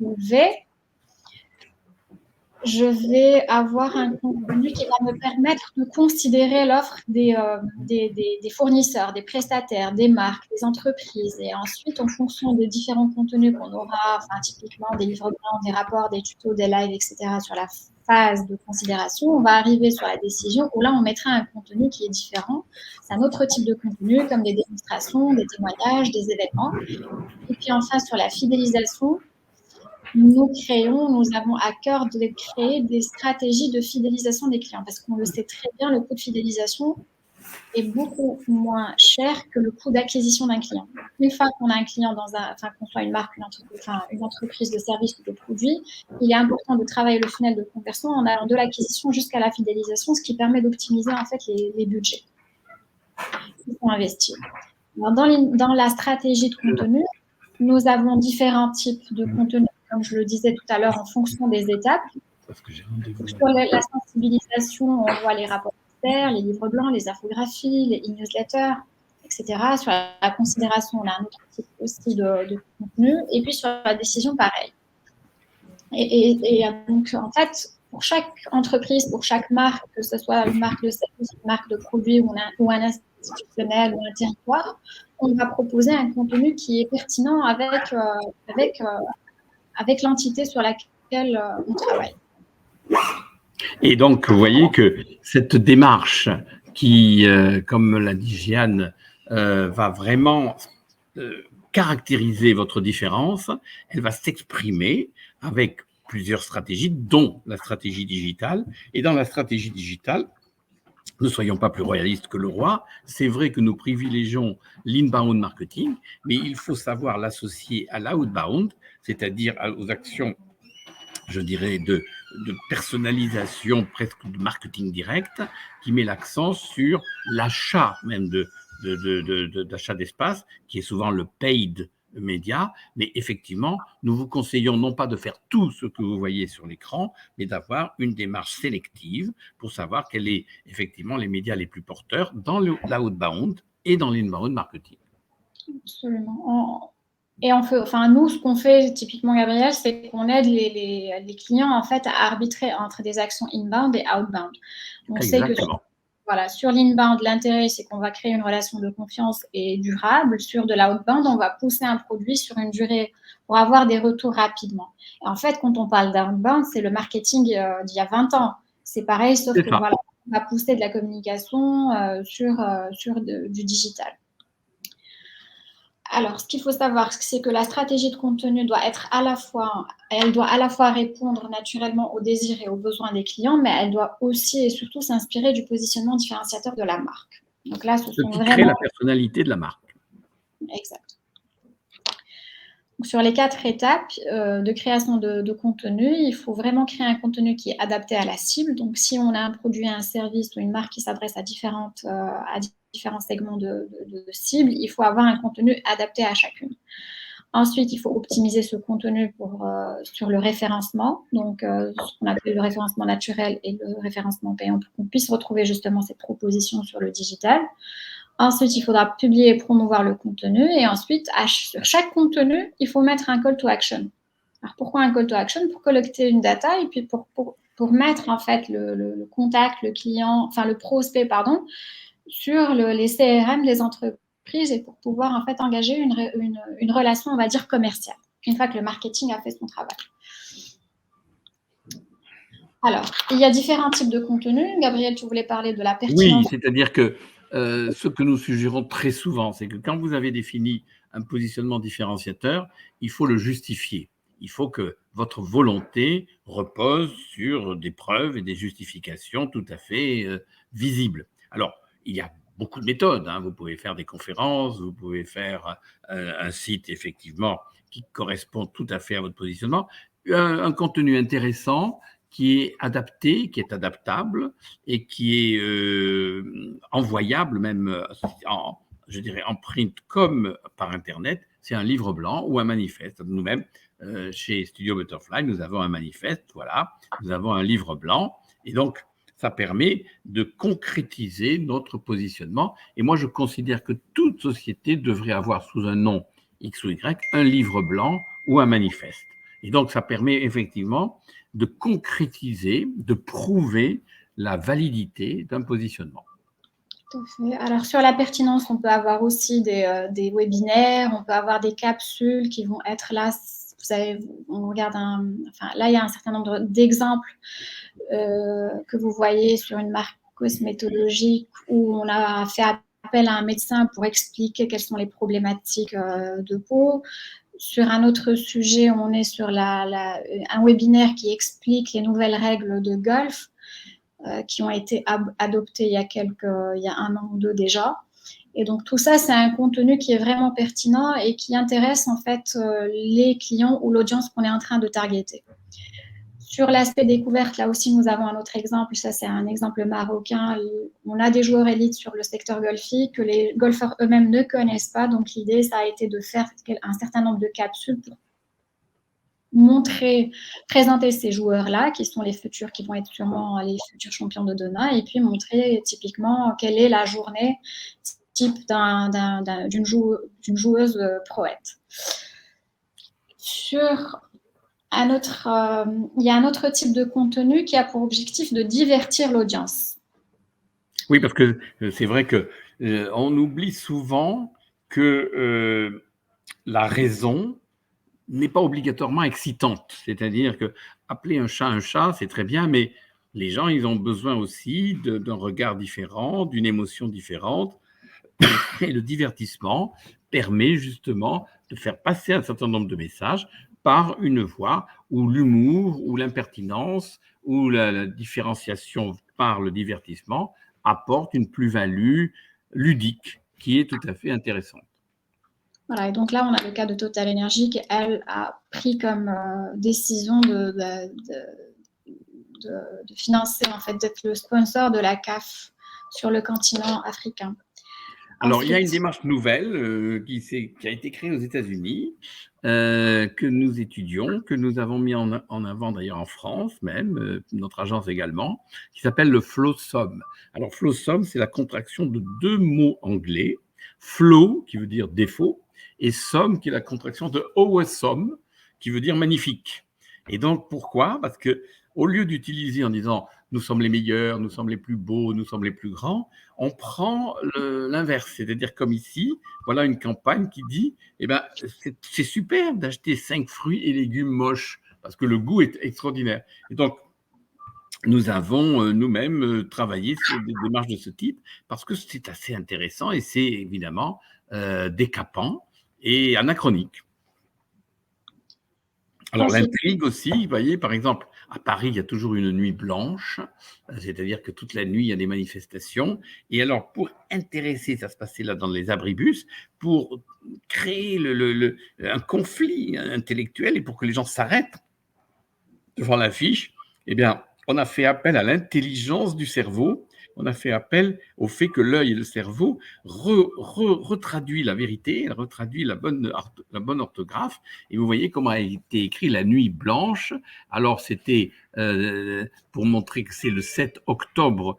trouvé, je vais avoir un contenu qui va me permettre de considérer l'offre des fournisseurs, des prestataires, des marques, des entreprises. Et ensuite, en fonction des différents contenus qu'on aura, enfin, typiquement des livres blancs, des rapports, des tutos, des lives, etc., sur la phase de considération, on va arriver sur la décision où là, on mettra un contenu qui est différent. C'est un autre type de contenu, comme des démonstrations, des témoignages, des événements. Et puis enfin, sur la fidélisation, nous avons à cœur de créer des stratégies de fidélisation des clients parce qu'on le sait très bien, le coût de fidélisation est beaucoup moins cher que le coût d'acquisition d'un client. Une fois qu'on a un client qu'on soit une marque, une entreprise de services ou de produits, il est important de travailler le funnel de conversion en allant de l'acquisition jusqu'à la fidélisation, ce qui permet d'optimiser en fait les budgets qui sont investis. Alors, dans la stratégie de contenu, nous avons différents types de contenus, comme je le disais tout à l'heure, en fonction des étapes. Sur la sensibilisation, on voit les rapports experts, les livres blancs, les infographies, les e-newsletters, etc. Sur la considération, on a un autre type aussi de contenu. Et puis sur la décision, pareil. Et donc, en fait, pour chaque entreprise, pour chaque marque, que ce soit une marque de service, une marque de produit ou un institutionnel ou un territoire, on va proposer un contenu qui est pertinent avec l'entité sur laquelle on travaille. Et donc, vous voyez que cette démarche qui, comme l'a dit Jeanne, va vraiment caractériser votre différence, elle va s'exprimer avec plusieurs stratégies, dont la stratégie digitale. Et dans la stratégie digitale, ne soyons pas plus royalistes que le roi. C'est vrai que nous privilégions l'inbound marketing, mais il faut savoir l'associer à l'outbound, c'est-à-dire aux actions, je dirais, de personnalisation, presque de marketing direct, qui met l'accent sur l'achat même d'achat d'espace, qui est souvent le paid média. Mais effectivement, nous vous conseillons non pas de faire tout ce que vous voyez sur l'écran, mais d'avoir une démarche sélective pour savoir quels sont effectivement les médias les plus porteurs dans l'outbound et dans l'inbound marketing. Absolument. Et nous, ce qu'on fait typiquement, Gabriel, c'est qu'on aide les clients en fait à arbitrer entre des actions inbound et outbound. On sait que sur l'inbound, l'intérêt, c'est qu'on va créer une relation de confiance et durable. Sur de l'outbound, on va pousser un produit sur une durée pour avoir des retours rapidement. Et en fait, quand on parle d'outbound, c'est le marketing d'il y a 20 ans. C'est pareil, sauf que on va pousser de la communication sur du digital. Alors, ce qu'il faut savoir, c'est que la stratégie de contenu doit à la fois répondre naturellement aux désirs et aux besoins des clients, mais elle doit aussi et surtout s'inspirer du positionnement différenciateur de la marque. Donc là, ce qui crée la personnalité de la marque. Exact. Donc, sur les 4 étapes de création de contenu, il faut vraiment créer un contenu qui est adapté à la cible. Donc, si on a un produit, un service ou une marque qui s'adresse à différents segments de cibles, il faut avoir un contenu adapté à chacune. Ensuite, il faut optimiser ce contenu sur le référencement, donc ce qu'on appelle le référencement naturel et le référencement payant, pour qu'on puisse retrouver justement ces propositions sur le digital. Ensuite, il faudra publier et promouvoir le contenu. Et ensuite, sur chaque contenu, il faut mettre un call to action. Alors, pourquoi un call to action? Pour collecter une data et puis pour mettre en fait le contact, le client, enfin le prospect, pardon, sur les CRM des entreprises et pour pouvoir en fait engager une relation, on va dire, commerciale, une fois que le marketing a fait son travail. Alors, il y a différents types de contenus. Gabriel, tu voulais parler de la pertinence. Oui, c'est-à-dire que ce que nous suggérons très souvent, c'est que quand vous avez défini un positionnement différenciateur, il faut le justifier. Il faut que votre volonté repose sur des preuves et des justifications tout à fait visibles. Alors, il y a beaucoup de méthodes. Vous pouvez faire des conférences, vous pouvez faire un site, effectivement, qui correspond tout à fait à votre positionnement. Un contenu intéressant qui est adapté, qui est adaptable et qui est envoyable même, je dirais, en print comme par Internet, c'est un livre blanc ou un manifeste. Nous-mêmes, chez Studio Butterfly, nous avons un manifeste, voilà, nous avons un livre blanc et donc ça permet de concrétiser notre positionnement. Et moi, je considère que toute société devrait avoir sous un nom X ou Y un livre blanc ou un manifeste. Et donc, ça permet effectivement de concrétiser, de prouver la validité d'un positionnement. Tout à fait. Alors, sur la pertinence, on peut avoir aussi des webinaires, on peut avoir des capsules qui vont être là. Vous savez, on regarde là, il y a un certain nombre d'exemples que vous voyez sur une marque cosmétologique où on a fait appel à un médecin pour expliquer quelles sont les problématiques de peau. Sur un autre sujet, on est sur un webinaire qui explique les nouvelles règles de golf qui ont été adoptées il y a 1 an ou 2 déjà. Et donc tout ça, c'est un contenu qui est vraiment pertinent et qui intéresse en fait les clients ou l'audience qu'on est en train de targeter. Sur l'aspect découverte, là aussi, nous avons un autre exemple. Ça, c'est un exemple marocain. On a des joueurs élites sur le secteur golfique que les golfeurs eux-mêmes ne connaissent pas. Donc, l'idée, ça a été de faire un certain nombre de capsules pour présenter ces joueurs-là, qui sont les futurs, qui vont être sûrement les futurs champions de demain, et puis montrer typiquement quelle est la journée type d'une joueuse pro-ette. Il y a un autre type de contenu qui a pour objectif de divertir l'audience. Oui, parce que c'est vrai qu'on oublie souvent que la raison n'est pas obligatoirement excitante. C'est-à-dire que appeler un chat, c'est très bien, mais les gens, ils ont besoin aussi d'un regard différent, d'une émotion différente. Et le divertissement permet justement de faire passer un certain nombre de messages par une voix où l'humour, ou l'impertinence, ou la différenciation par le divertissement apporte une plus-value ludique qui est tout à fait intéressante. Voilà, et donc là, on a le cas de Total Energy qui, elle, a pris comme décision de financer, en fait, d'être le sponsor de la CAF sur le continent africain. Alors, il y a une démarche nouvelle qui a été créée aux États-Unis, que nous étudions, que nous avons mis en avant d'ailleurs en France même, notre agence également, qui s'appelle le FlowSum. Alors, FlowSum, c'est la contraction de 2 mots anglais, flow, qui veut dire défaut, et sum, qui est la contraction de awesome, qui veut dire magnifique. Et donc, pourquoi? Parce que au lieu d'utiliser en disant « nous sommes les meilleurs, nous sommes les plus beaux, nous sommes les plus grands », on prend l'inverse, c'est-à-dire comme ici, voilà une campagne qui dit eh ben, c'est super d'acheter 5 fruits et légumes moches parce que le goût est extraordinaire. Et donc, nous avons nous-mêmes travaillé sur des démarches de ce type parce que c'est assez intéressant et c'est évidemment décapant et anachronique. Alors, l'intrigue aussi, vous voyez, par exemple, à Paris, il y a toujours une nuit blanche, c'est-à-dire que toute la nuit, il y a des manifestations. Et alors, pour intéresser, ça se passait là dans les abribus, pour créer un conflit intellectuel et pour que les gens s'arrêtent devant l'affiche, eh bien, on a fait appel à l'intelligence du cerveau. On a fait appel au fait que l'œil et le cerveau retraduit la vérité, retraduit la bonne orthographe. Et vous voyez comment a été écrit la nuit blanche. Alors, c'était pour montrer que c'est le 7 octobre,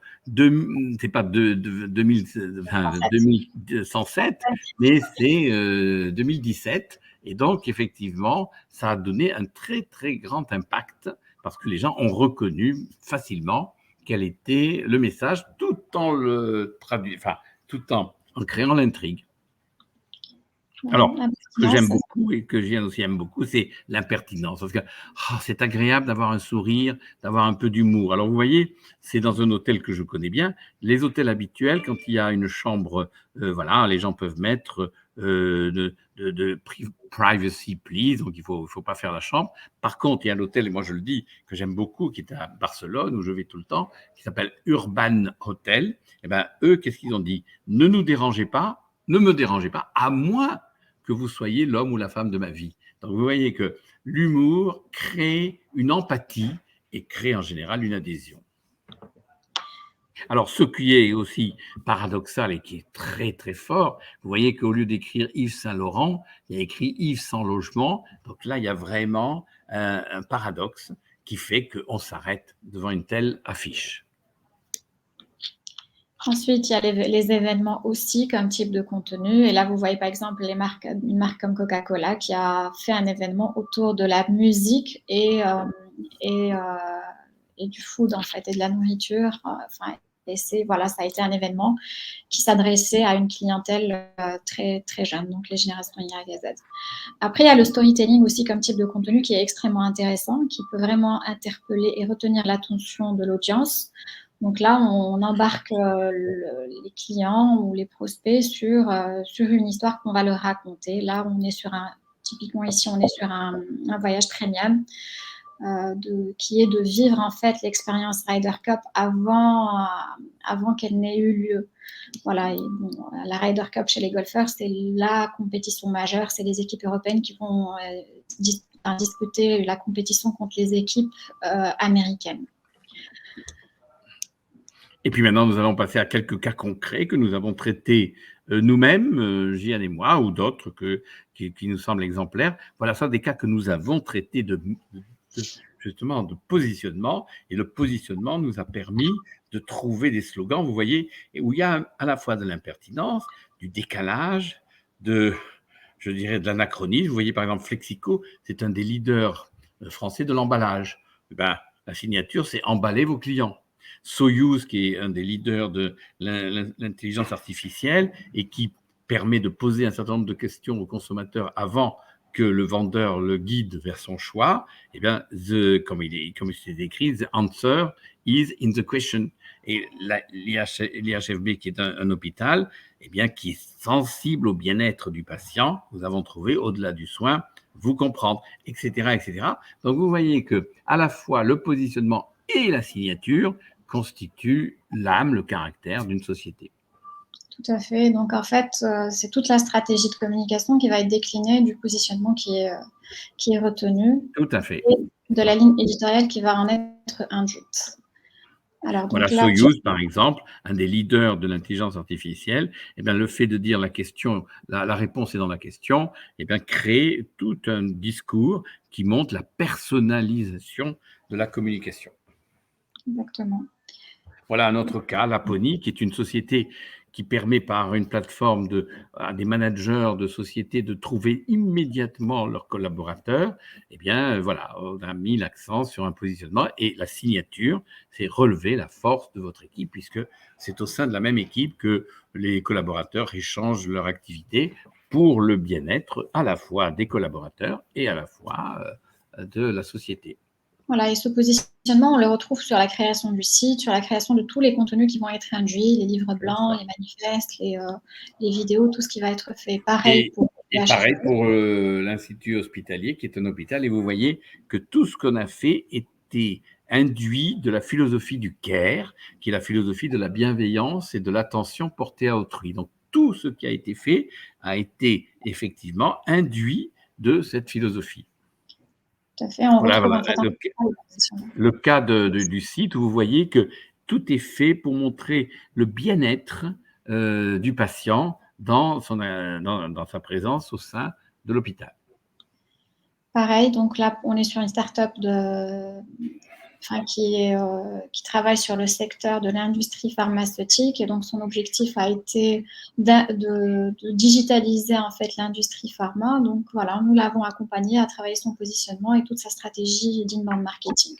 c'est pas 2107, mais c'est 2017. Et donc, effectivement, ça a donné un très, très grand impact parce que les gens ont reconnu facilement quel était le message tout en tout en créant l'intrigue. Alors, ce que j'aime beaucoup et que Jeanne aussi aime beaucoup, c'est l'impertinence. Parce que c'est agréable d'avoir un sourire, d'avoir un peu d'humour. Alors, vous voyez, c'est dans un hôtel que je connais bien. Les hôtels habituels, quand il y a une chambre, voilà, les gens peuvent mettre de privacy, please, donc il faut pas faire la chambre. Par contre, il y a un hôtel, et moi je le dis, que j'aime beaucoup, qui est à Barcelone, où je vais tout le temps, qui s'appelle Urban Hotel. Eh ben, eux, qu'est-ce qu'ils ont dit? Ne nous dérangez pas, ne me dérangez pas, à moins que vous soyez l'homme ou la femme de ma vie. Donc, vous voyez que l'humour crée une empathie et crée en général une adhésion. Alors, ce qui est aussi paradoxal et qui est très, très fort, vous voyez qu'au lieu d'écrire Yves Saint-Laurent, il y a écrit Yves sans logement. Donc là, il y a vraiment un paradoxe qui fait qu'on s'arrête devant une telle affiche. Ensuite, il y a les événements aussi comme type de contenu. Et là, vous voyez par exemple une marque comme Coca-Cola qui a fait un événement autour de la musique et du food en fait, et de la nourriture. Enfin, voilà, ça a été un événement qui s'adressait à une clientèle très, très jeune, donc les générations Y et Z. Après, il y a le storytelling aussi comme type de contenu qui est extrêmement intéressant, qui peut vraiment interpeller et retenir l'attention de l'audience. Donc là, on embarque les clients ou les prospects sur une histoire qu'on va leur raconter. Là, on est typiquement ici, on est sur un voyage premium qui est de vivre en fait l'expérience Ryder Cup avant qu'elle n'ait eu lieu. Voilà, et bon, la Ryder Cup chez les golfeurs, c'est la compétition majeure. C'est les équipes européennes qui vont disputer la compétition contre les équipes américaines. Et puis maintenant, nous allons passer à quelques cas concrets que nous avons traités nous-mêmes, Gian et moi, ou d'autres qui nous semblent exemplaires. Voilà, ça, des cas que nous avons traités justement de positionnement. Et le positionnement nous a permis de trouver des slogans, vous voyez, où il y a à la fois de l'impertinence, du décalage, je dirais, de l'anachronisme. Vous voyez, par exemple, Flexico, c'est un des leaders français de l'emballage. Ben, la signature, c'est « emballer vos clients ». Soyuz, qui est un des leaders de l'intelligence artificielle et qui permet de poser un certain nombre de questions aux consommateurs avant que le vendeur le guide vers son choix, eh bien, comme c'est écrit, the answer is in the question. Et l'IHFB, qui est un hôpital, eh bien, qui est sensible au bien-être du patient, nous avons trouvé, au-delà du soin, vous comprendre, etc., etc. Donc, vous voyez que à la fois le positionnement et la signature constituent l'âme, le caractère d'une société. Tout à fait. Donc, en fait, c'est toute la stratégie de communication qui va être déclinée du positionnement qui est retenu. Tout à fait. Et de la ligne éditoriale qui va en être induite. Alors, donc voilà, là, Soyuz, par exemple, un des leaders de l'intelligence artificielle, eh bien, le fait de dire la question, la réponse est dans la question, eh bien, crée tout un discours qui montre la personnalisation de la communication. Exactement. Voilà un autre cas, Laponie, qui est une société qui permet par une plateforme à des managers de sociétés de trouver immédiatement leurs collaborateurs. Eh bien, voilà, on a mis l'accent sur un positionnement et la signature, c'est relever la force de votre équipe puisque c'est au sein de la même équipe que les collaborateurs échangent leur activité pour le bien-être à la fois des collaborateurs et à la fois de la société. Voilà, et ce positionnement, on le retrouve sur la création du site, sur la création de tous les contenus qui vont être induits, les livres blancs, les manifestes, les vidéos, tout ce qui va être fait. Pareil pour l'Institut hospitalier, qui est un hôpital. Et vous voyez que tout ce qu'on a fait était induit de la philosophie du care, qui est la philosophie de la bienveillance et de l'attention portée à autrui. Donc, tout ce qui a été fait a été effectivement induit de cette philosophie. Tout à fait. On retrouve le cas du site où vous voyez que tout est fait pour montrer le bien-être du patient dans sa présence au sein de l'hôpital. Pareil, donc là, on est sur une start-up qui travaille sur le secteur de l'industrie pharmaceutique, et donc son objectif a été de digitaliser en fait l'industrie pharma. Donc voilà, nous l'avons accompagné à travailler son positionnement et toute sa stratégie d'inbound marketing.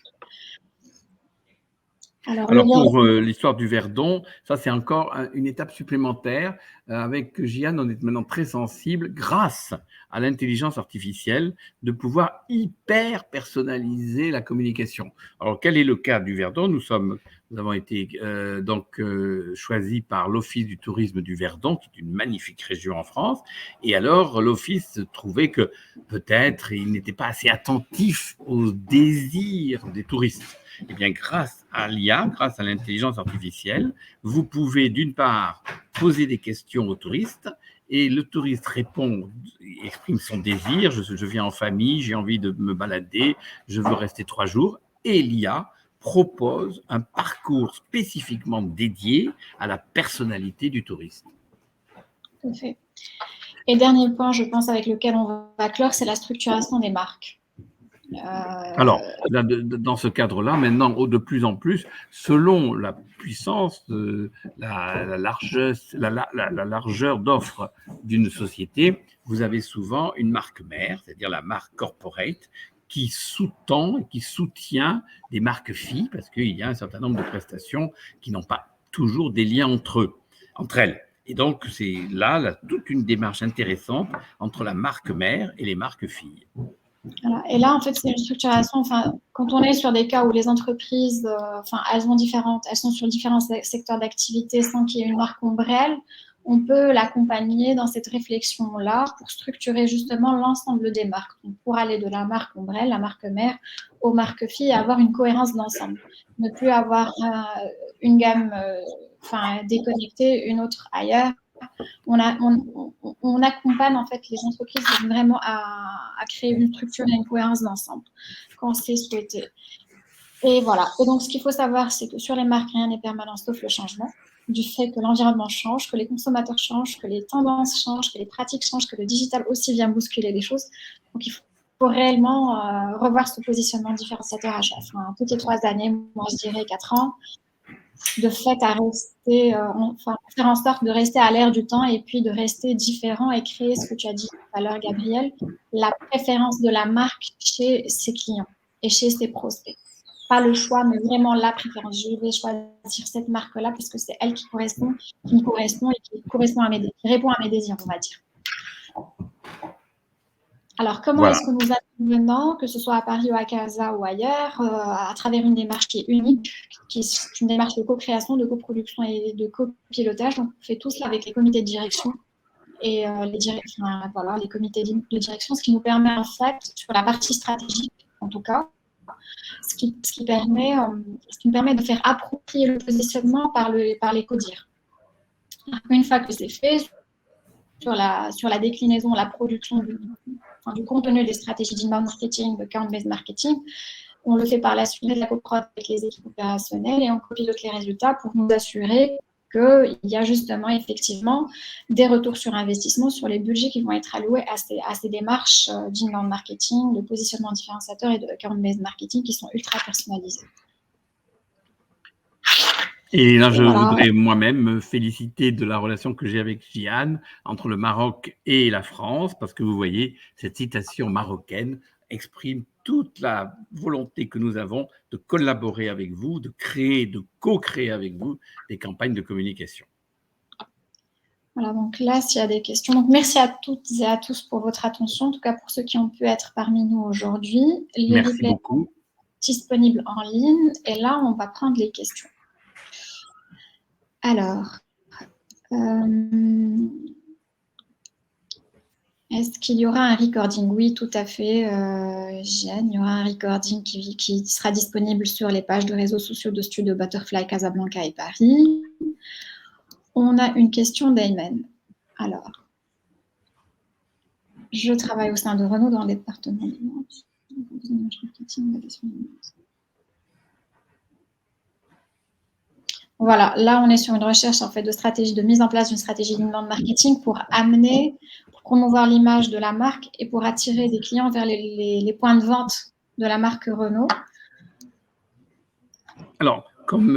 Alors pour l'histoire du Verdon, ça c'est encore une étape supplémentaire. Avec Gian, on est maintenant très sensible, grâce à l'intelligence artificielle, de pouvoir hyper personnaliser la communication. Alors quel est le cas du Verdon? Nous avons été choisis par l'Office du tourisme du Verdon, qui est une magnifique région en France. Et alors l'Office trouvait que peut-être il n'était pas assez attentif aux désirs des touristes. Eh bien, grâce à l'IA, grâce à l'intelligence artificielle, vous pouvez d'une part poser des questions au touriste et le touriste répond, exprime son désir, je viens en famille, j'ai envie de me balader, je veux rester 3 jours, et l'IA propose un parcours spécifiquement dédié à la personnalité du touriste. Tout à fait. Et dernier point, je pense, avec lequel on va clore, c'est la structuration des marques. Alors, là, dans ce cadre-là, maintenant, de plus en plus, selon la puissance, la largeur d'offre d'une société, vous avez souvent une marque mère, c'est-à-dire la marque corporate, qui sous-tend et qui soutient des marques filles, parce qu'il y a un certain nombre de prestations qui n'ont pas toujours des liens entre elles. Et donc, c'est là toute une démarche intéressante entre la marque mère et les marques filles. Voilà. Et là, en fait, c'est une structuration. Enfin, quand on est sur des cas où les entreprises, elles sont sur différents secteurs d'activité sans qu'il y ait une marque ombrelle, on peut l'accompagner dans cette réflexion-là pour structurer justement l'ensemble des marques. Donc, pour aller de la marque ombrelle, la marque mère, aux marques filles, et avoir une cohérence d'ensemble. Ne plus avoir une gamme déconnectée, une autre ailleurs. On accompagne en fait les entreprises vraiment à créer une structure et une cohérence d'ensemble quand c'est souhaité. Et voilà. Et donc, ce qu'il faut savoir, c'est que sur les marques, rien n'est permanent sauf le changement, du fait que l'environnement change, que les consommateurs changent, que les tendances changent, que les pratiques changent, que le digital aussi vient bousculer les choses. Donc, il faut réellement revoir ce positionnement différenciateur à chaque fois. Toutes les 3 années, moi je dirais 4 ans, de fait à rester, faire en sorte de rester à l'ère du temps et puis de rester différent et créer ce que tu as dit tout à l'heure, Gabriel, la préférence de la marque chez ses clients et chez ses prospects. Pas le choix, mais vraiment la préférence. Je vais choisir cette marque-là parce que c'est elle qui me correspond et qui répond à mes désirs, on va dire. Alors, comment est-ce que nous intervenons, que ce soit à Paris ou à Casa ou ailleurs, à travers une démarche qui est unique, qui est une démarche de co-création, de coproduction et de copilotage. Donc, on fait tout cela avec les comités de direction et les comités de direction, ce qui nous permet en fait, sur la partie stratégique en tout cas, ce qui nous permet de faire approprier le positionnement par les codires. Une fois que c'est fait, sur la déclinaison, la production du contenu des stratégies d'inbound marketing, de count-based marketing, on le fait par la suite de la coprod avec les équipes opérationnelles et on copilote les résultats pour nous assurer qu'il y a justement effectivement des retours sur investissement sur les budgets qui vont être alloués à ces démarches d'inbound marketing, de positionnement différenciateur et de count-based marketing qui sont ultra personnalisées. Et là, je voudrais moi-même me féliciter de la relation que j'ai avec Jeanne entre le Maroc et la France, parce que vous voyez, cette citation marocaine exprime toute la volonté que nous avons de collaborer avec vous, de créer, de co-créer avec vous des campagnes de communication. Voilà, donc là, s'il y a des questions. Donc, merci à toutes et à tous pour votre attention, en tout cas pour ceux qui ont pu être parmi nous aujourd'hui. Merci beaucoup. Disponibles en ligne. Et là, on va prendre les questions. Alors, est-ce qu'il y aura un recording? Oui, tout à fait, Jeanne. Il y aura un recording qui sera disponible sur les pages de réseaux sociaux de Studio Butterfly, Casablanca et Paris. On a une question d'Ayman. Alors, je travaille au sein de Renault dans le département de vente. Voilà, là, on est sur une recherche en fait de stratégie, de mise en place d'une stratégie d'inbound marketing pour promouvoir l'image de la marque et pour attirer des clients vers les points de vente de la marque Renault. Alors, comme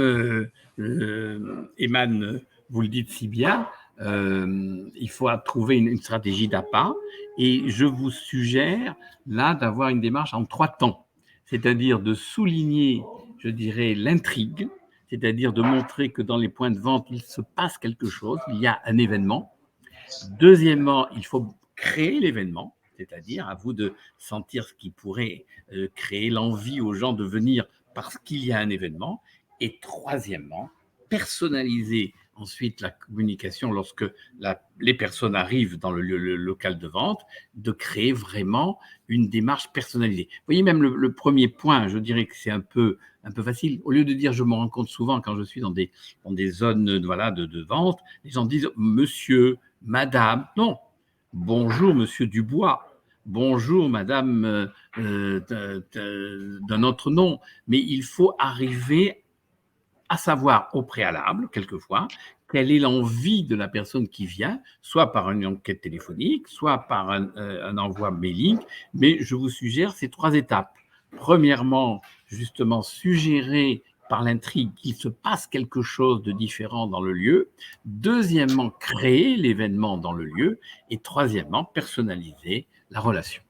Eman vous le dites si bien, il faut trouver une stratégie d'appât et je vous suggère là d'avoir une démarche en 3 temps, c'est-à-dire de souligner, je dirais, l'intrigue, c'est-à-dire de montrer que dans les points de vente, il se passe quelque chose, il y a un événement. Deuxièmement, il faut créer l'événement, c'est-à-dire à vous de sentir ce qui pourrait créer l'envie aux gens de venir parce qu'il y a un événement. Et troisièmement, personnaliser ensuite la communication lorsque les personnes arrivent dans le local de vente, de créer vraiment une démarche personnalisée. Vous voyez, même le premier point, je dirais que c'est un peu facile. Au lieu de dire, je me rends compte souvent quand je suis dans des zones de vente, les gens disent « monsieur », madame, non, bonjour monsieur Dubois, bonjour madame d'un autre nom, mais il faut arriver à savoir au préalable, quelquefois, quelle est l'envie de la personne qui vient, soit par une enquête téléphonique, soit par un envoi mailing, mais je vous suggère ces 3 étapes. premièrement, justement, suggérer par l'intrigue qu'il se passe quelque chose de différent dans le lieu. Deuxièmement, créer l'événement dans le lieu. Et troisièmement, personnaliser la relation.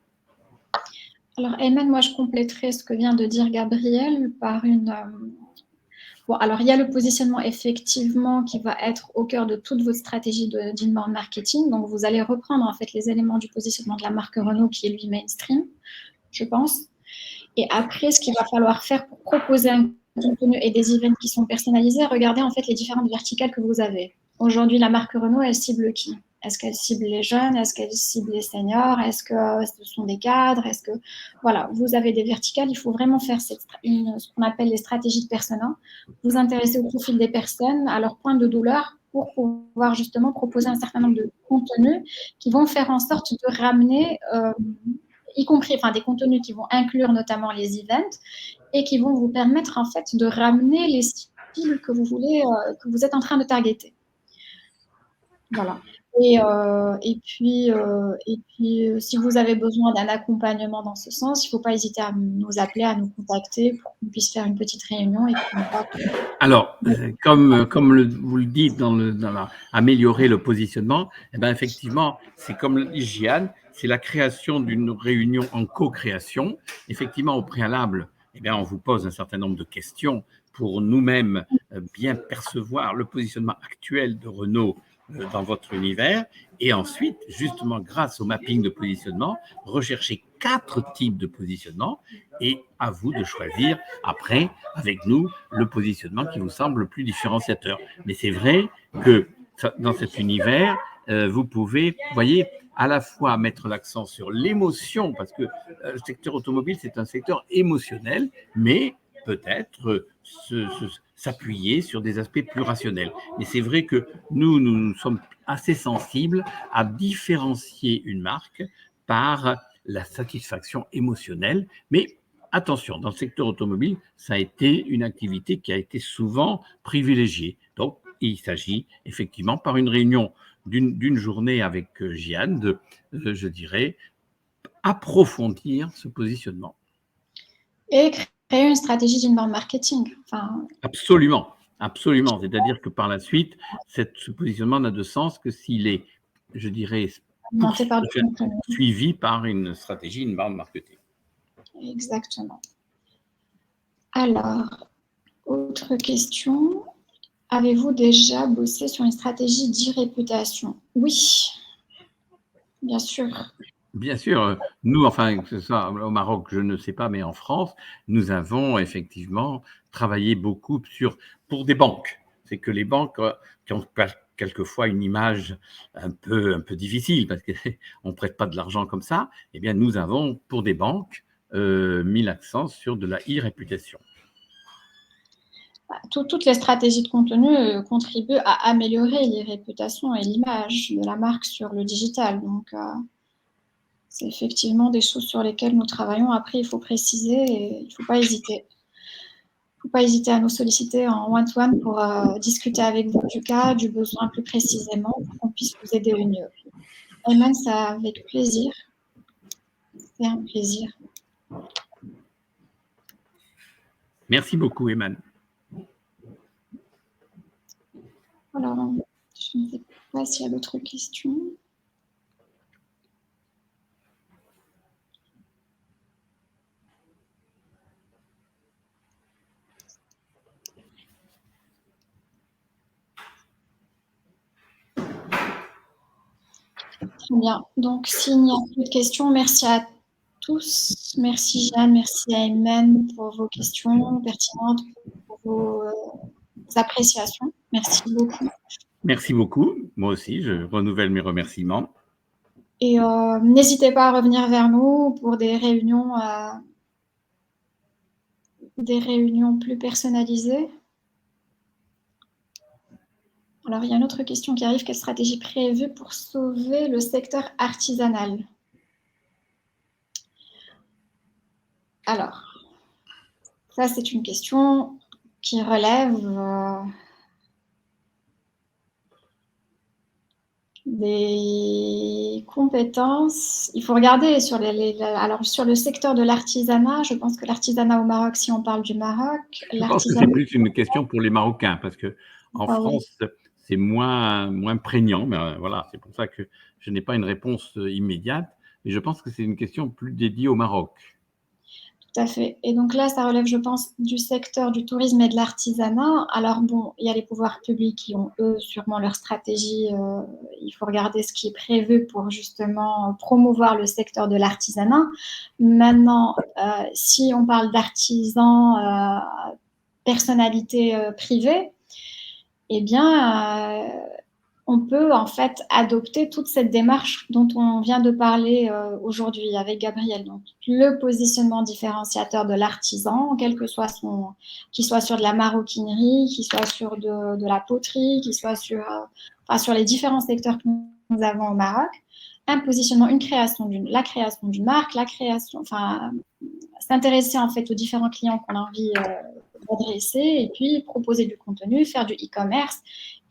Alors, Ayman, moi, je compléterai ce que vient de dire Gabriel par une... Bon, alors, il y a le positionnement, effectivement, qui va être au cœur de toute votre stratégie d'inbound marketing. Donc, vous allez reprendre, en fait, les éléments du positionnement de la marque Renault, qui est, lui, mainstream, je pense. Et après, ce qu'il va falloir faire pour proposer un contenu et des events qui sont personnalisés, regardez, en fait, les différentes verticales que vous avez. Aujourd'hui, la marque Renault, elle cible qui? Est-ce qu'elle cible les jeunes? Est-ce qu'elle cible les seniors? Est-ce que ce sont des cadres? Est-ce que... Voilà, vous avez des verticales. Il faut vraiment faire ce qu'on appelle les stratégies de persona. Vous intéresser au profil des personnes, à leur point de douleur, pour pouvoir justement proposer un certain nombre de contenus qui vont faire en sorte de ramener, y compris des contenus qui vont inclure notamment les events et qui vont vous permettre en fait de ramener les styles que vous voulez, que vous êtes en train de targeter. Voilà. Et puis, si vous avez besoin d'un accompagnement dans ce sens, il ne faut pas hésiter à nous appeler, à nous contacter pour qu'on puisse faire une petite réunion et qu'on voit. Alors, comme vous le dites améliorer le positionnement, eh ben, effectivement, c'est comme le dit Jeanne, c'est la création d'une réunion en co-création. Effectivement, au préalable, eh bien, on vous pose un certain nombre de questions pour nous-mêmes bien percevoir le positionnement actuel de Renault dans votre univers. Et ensuite, justement, grâce au mapping de positionnement, rechercher 4 types de positionnement et à vous de choisir après, avec nous, le positionnement qui vous semble le plus différenciateur. Mais c'est vrai que dans cet univers, vous pouvez, vous voyez, à la fois mettre l'accent sur l'émotion, parce que le secteur automobile, c'est un secteur émotionnel, mais peut-être s'appuyer sur des aspects plus rationnels. Mais c'est vrai que nous sommes assez sensibles à différencier une marque par la satisfaction émotionnelle. Mais attention, dans le secteur automobile, ça a été une activité qui a été souvent privilégiée. Donc, il s'agit effectivement, par une réunion d'une journée avec Jeanne, de, je dirais, approfondir ce positionnement. Et créer une stratégie d'inbound marketing. Absolument, absolument. C'est-à-dire que par la suite, ce positionnement n'a de sens que s'il est, je dirais, suivi par une stratégie inbound marketing. Exactement. Alors, autre question. Avez-vous déjà bossé sur une stratégie d'e-réputation? Oui, bien sûr. Bien sûr. Nous, enfin, que ce soit au Maroc, je ne sais pas, mais en France, nous avons effectivement travaillé beaucoup pour des banques. C'est que les banques qui ont quelquefois une image un peu difficile parce qu'on ne prête pas de l'argent comme ça, eh bien, nous avons, pour des banques, mis l'accent sur de la e-réputation. Toutes les stratégies de contenu contribuent à améliorer les réputations et l'image de la marque sur le digital. Donc, c'est effectivement des choses sur lesquelles nous travaillons. Après, il faut préciser et il ne faut pas hésiter. Il ne faut pas hésiter à nous solliciter en one-to-one pour discuter avec vous du cas, du besoin plus précisément, pour qu'on puisse vous aider au mieux. Ayman, ça avec plaisir. C'est un plaisir. Merci beaucoup, Ayman. Alors, je ne sais pas s'il y a d'autres questions. Très bien. Donc, s'il n'y a plus de questions, merci à tous. Merci Jeanne, merci Ayman pour vos questions pertinentes, pour vos appréciations. Merci beaucoup. Merci beaucoup. Moi aussi, je renouvelle mes remerciements. Et n'hésitez pas à revenir vers nous pour des réunions plus personnalisées. Alors, il y a une autre question qui arrive. Quelle stratégie prévue pour sauver le secteur artisanal? Alors, ça, c'est une question qui relève Des compétences, il faut regarder sur alors sur le secteur de l'artisanat, je pense que l'artisanat au Maroc, si on parle du Maroc, Je pense que c'est l'artisanat, plus une question pour les Marocains, parce que en ah oui, France, c'est moins prégnant, mais voilà, c'est pour ça que je n'ai pas une réponse immédiate, mais je pense que c'est une question plus dédiée au Maroc. tout à fait. Et donc là, ça relève, je pense, du secteur du tourisme et de l'artisanat. Alors bon, il y a les pouvoirs publics qui ont, eux, sûrement leur stratégie. Il faut regarder ce qui est prévu pour justement promouvoir le secteur de l'artisanat. Maintenant, si on parle d'artisans, personnalités privées, eh bien, on peut en fait adopter toute cette démarche dont on vient de parler aujourd'hui avec Gabriel. Donc, le positionnement différenciateur de l'artisan, quel que soit qu'il soit sur de la maroquinerie, qu'il soit sur de la poterie, qu'il soit sur les différents secteurs que nous avons au Maroc. Un positionnement, la création d'une marque, s'intéresser en fait aux différents clients qu'on a envie d'adresser et puis proposer du contenu, faire du e-commerce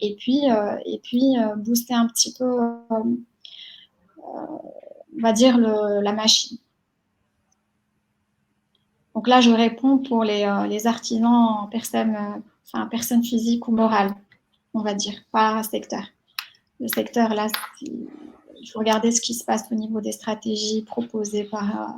et puis booster un petit peu, on va dire, la machine. Donc là, je réponds pour les artisans, personnes physiques ou morales, on va dire, pas secteur. Le secteur, là, il faut regarder ce qui se passe au niveau des stratégies proposées par...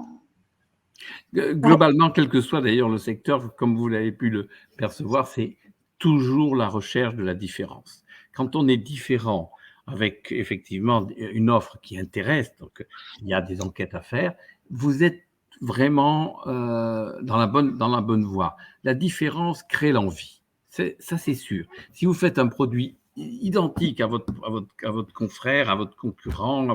Globalement, quel que soit d'ailleurs le secteur, comme vous l'avez pu le percevoir, c'est toujours la recherche de la différence. Quand on est différent avec effectivement une offre qui intéresse, donc il y a des enquêtes à faire, vous êtes vraiment dans la bonne voie. La différence crée l'envie, ça c'est sûr. Si vous faites un produit identique à votre confrère, à votre concurrent,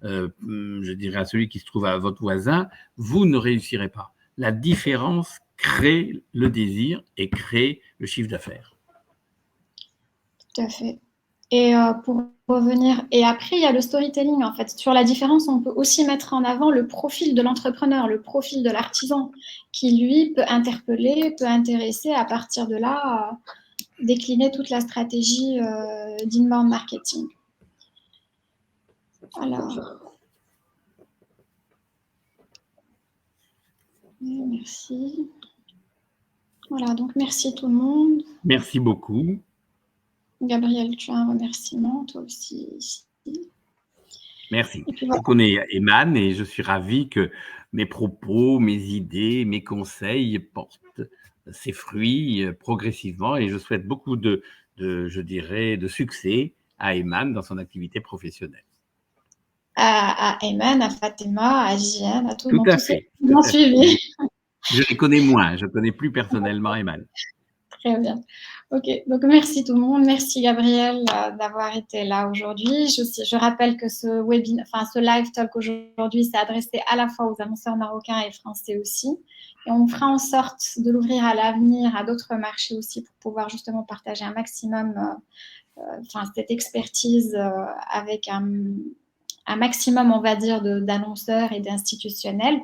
je dirais à celui qui se trouve à votre voisin, vous ne réussirez pas. La différence crée le désir et crée le chiffre d'affaires. Tout à fait. Et pour revenir, et après, il y a le storytelling, en fait. Sur la différence, on peut aussi mettre en avant le profil de l'entrepreneur, le profil de l'artisan, qui, lui, peut interpeller, peut intéresser, à partir de là, décliner toute la stratégie d'inbound marketing. Alors, merci. Voilà, donc merci tout le monde. Merci beaucoup. Gabriel, tu as un remerciement, toi aussi. Merci. Voilà. Je connais Eman et je suis ravi que mes propos, mes idées, mes conseils portent ses fruits progressivement et je souhaite beaucoup je dirais, de succès à Eman dans son activité professionnelle. À Ayman, à Fatima, à Jiane, à tout à tous ceux fait, qui m'ont suivi. Je les connais moins, je ne connais plus personnellement Eman. Très bien. Ok, donc merci tout le monde. Merci Gabriel d'avoir été là aujourd'hui. Je rappelle que ce live talk aujourd'hui s'est adressé à la fois aux annonceurs marocains et français aussi. Et on fera en sorte de l'ouvrir à l'avenir à d'autres marchés aussi pour pouvoir justement partager un maximum cette expertise avec un maximum, on va dire, d'annonceurs et d'institutionnels.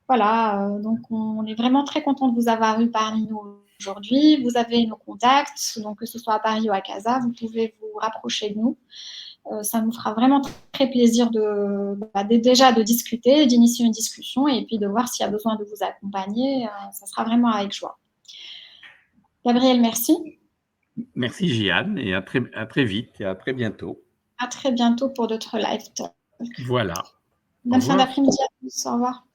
Voilà, donc on est vraiment très content de vous avoir eu parmi nous aujourd'hui. Vous avez nos contacts, donc que ce soit à Paris ou à Casa, vous pouvez vous rapprocher de nous. Ça nous fera vraiment très plaisir déjà de discuter, d'initier une discussion et puis de voir s'il y a besoin de vous accompagner. Ça sera vraiment avec joie. Gabriel, merci. Merci Jiane et à très vite et à très bientôt. À très bientôt pour d'autres live talks. Voilà. Bonne fin d'après-midi à tous. Au revoir.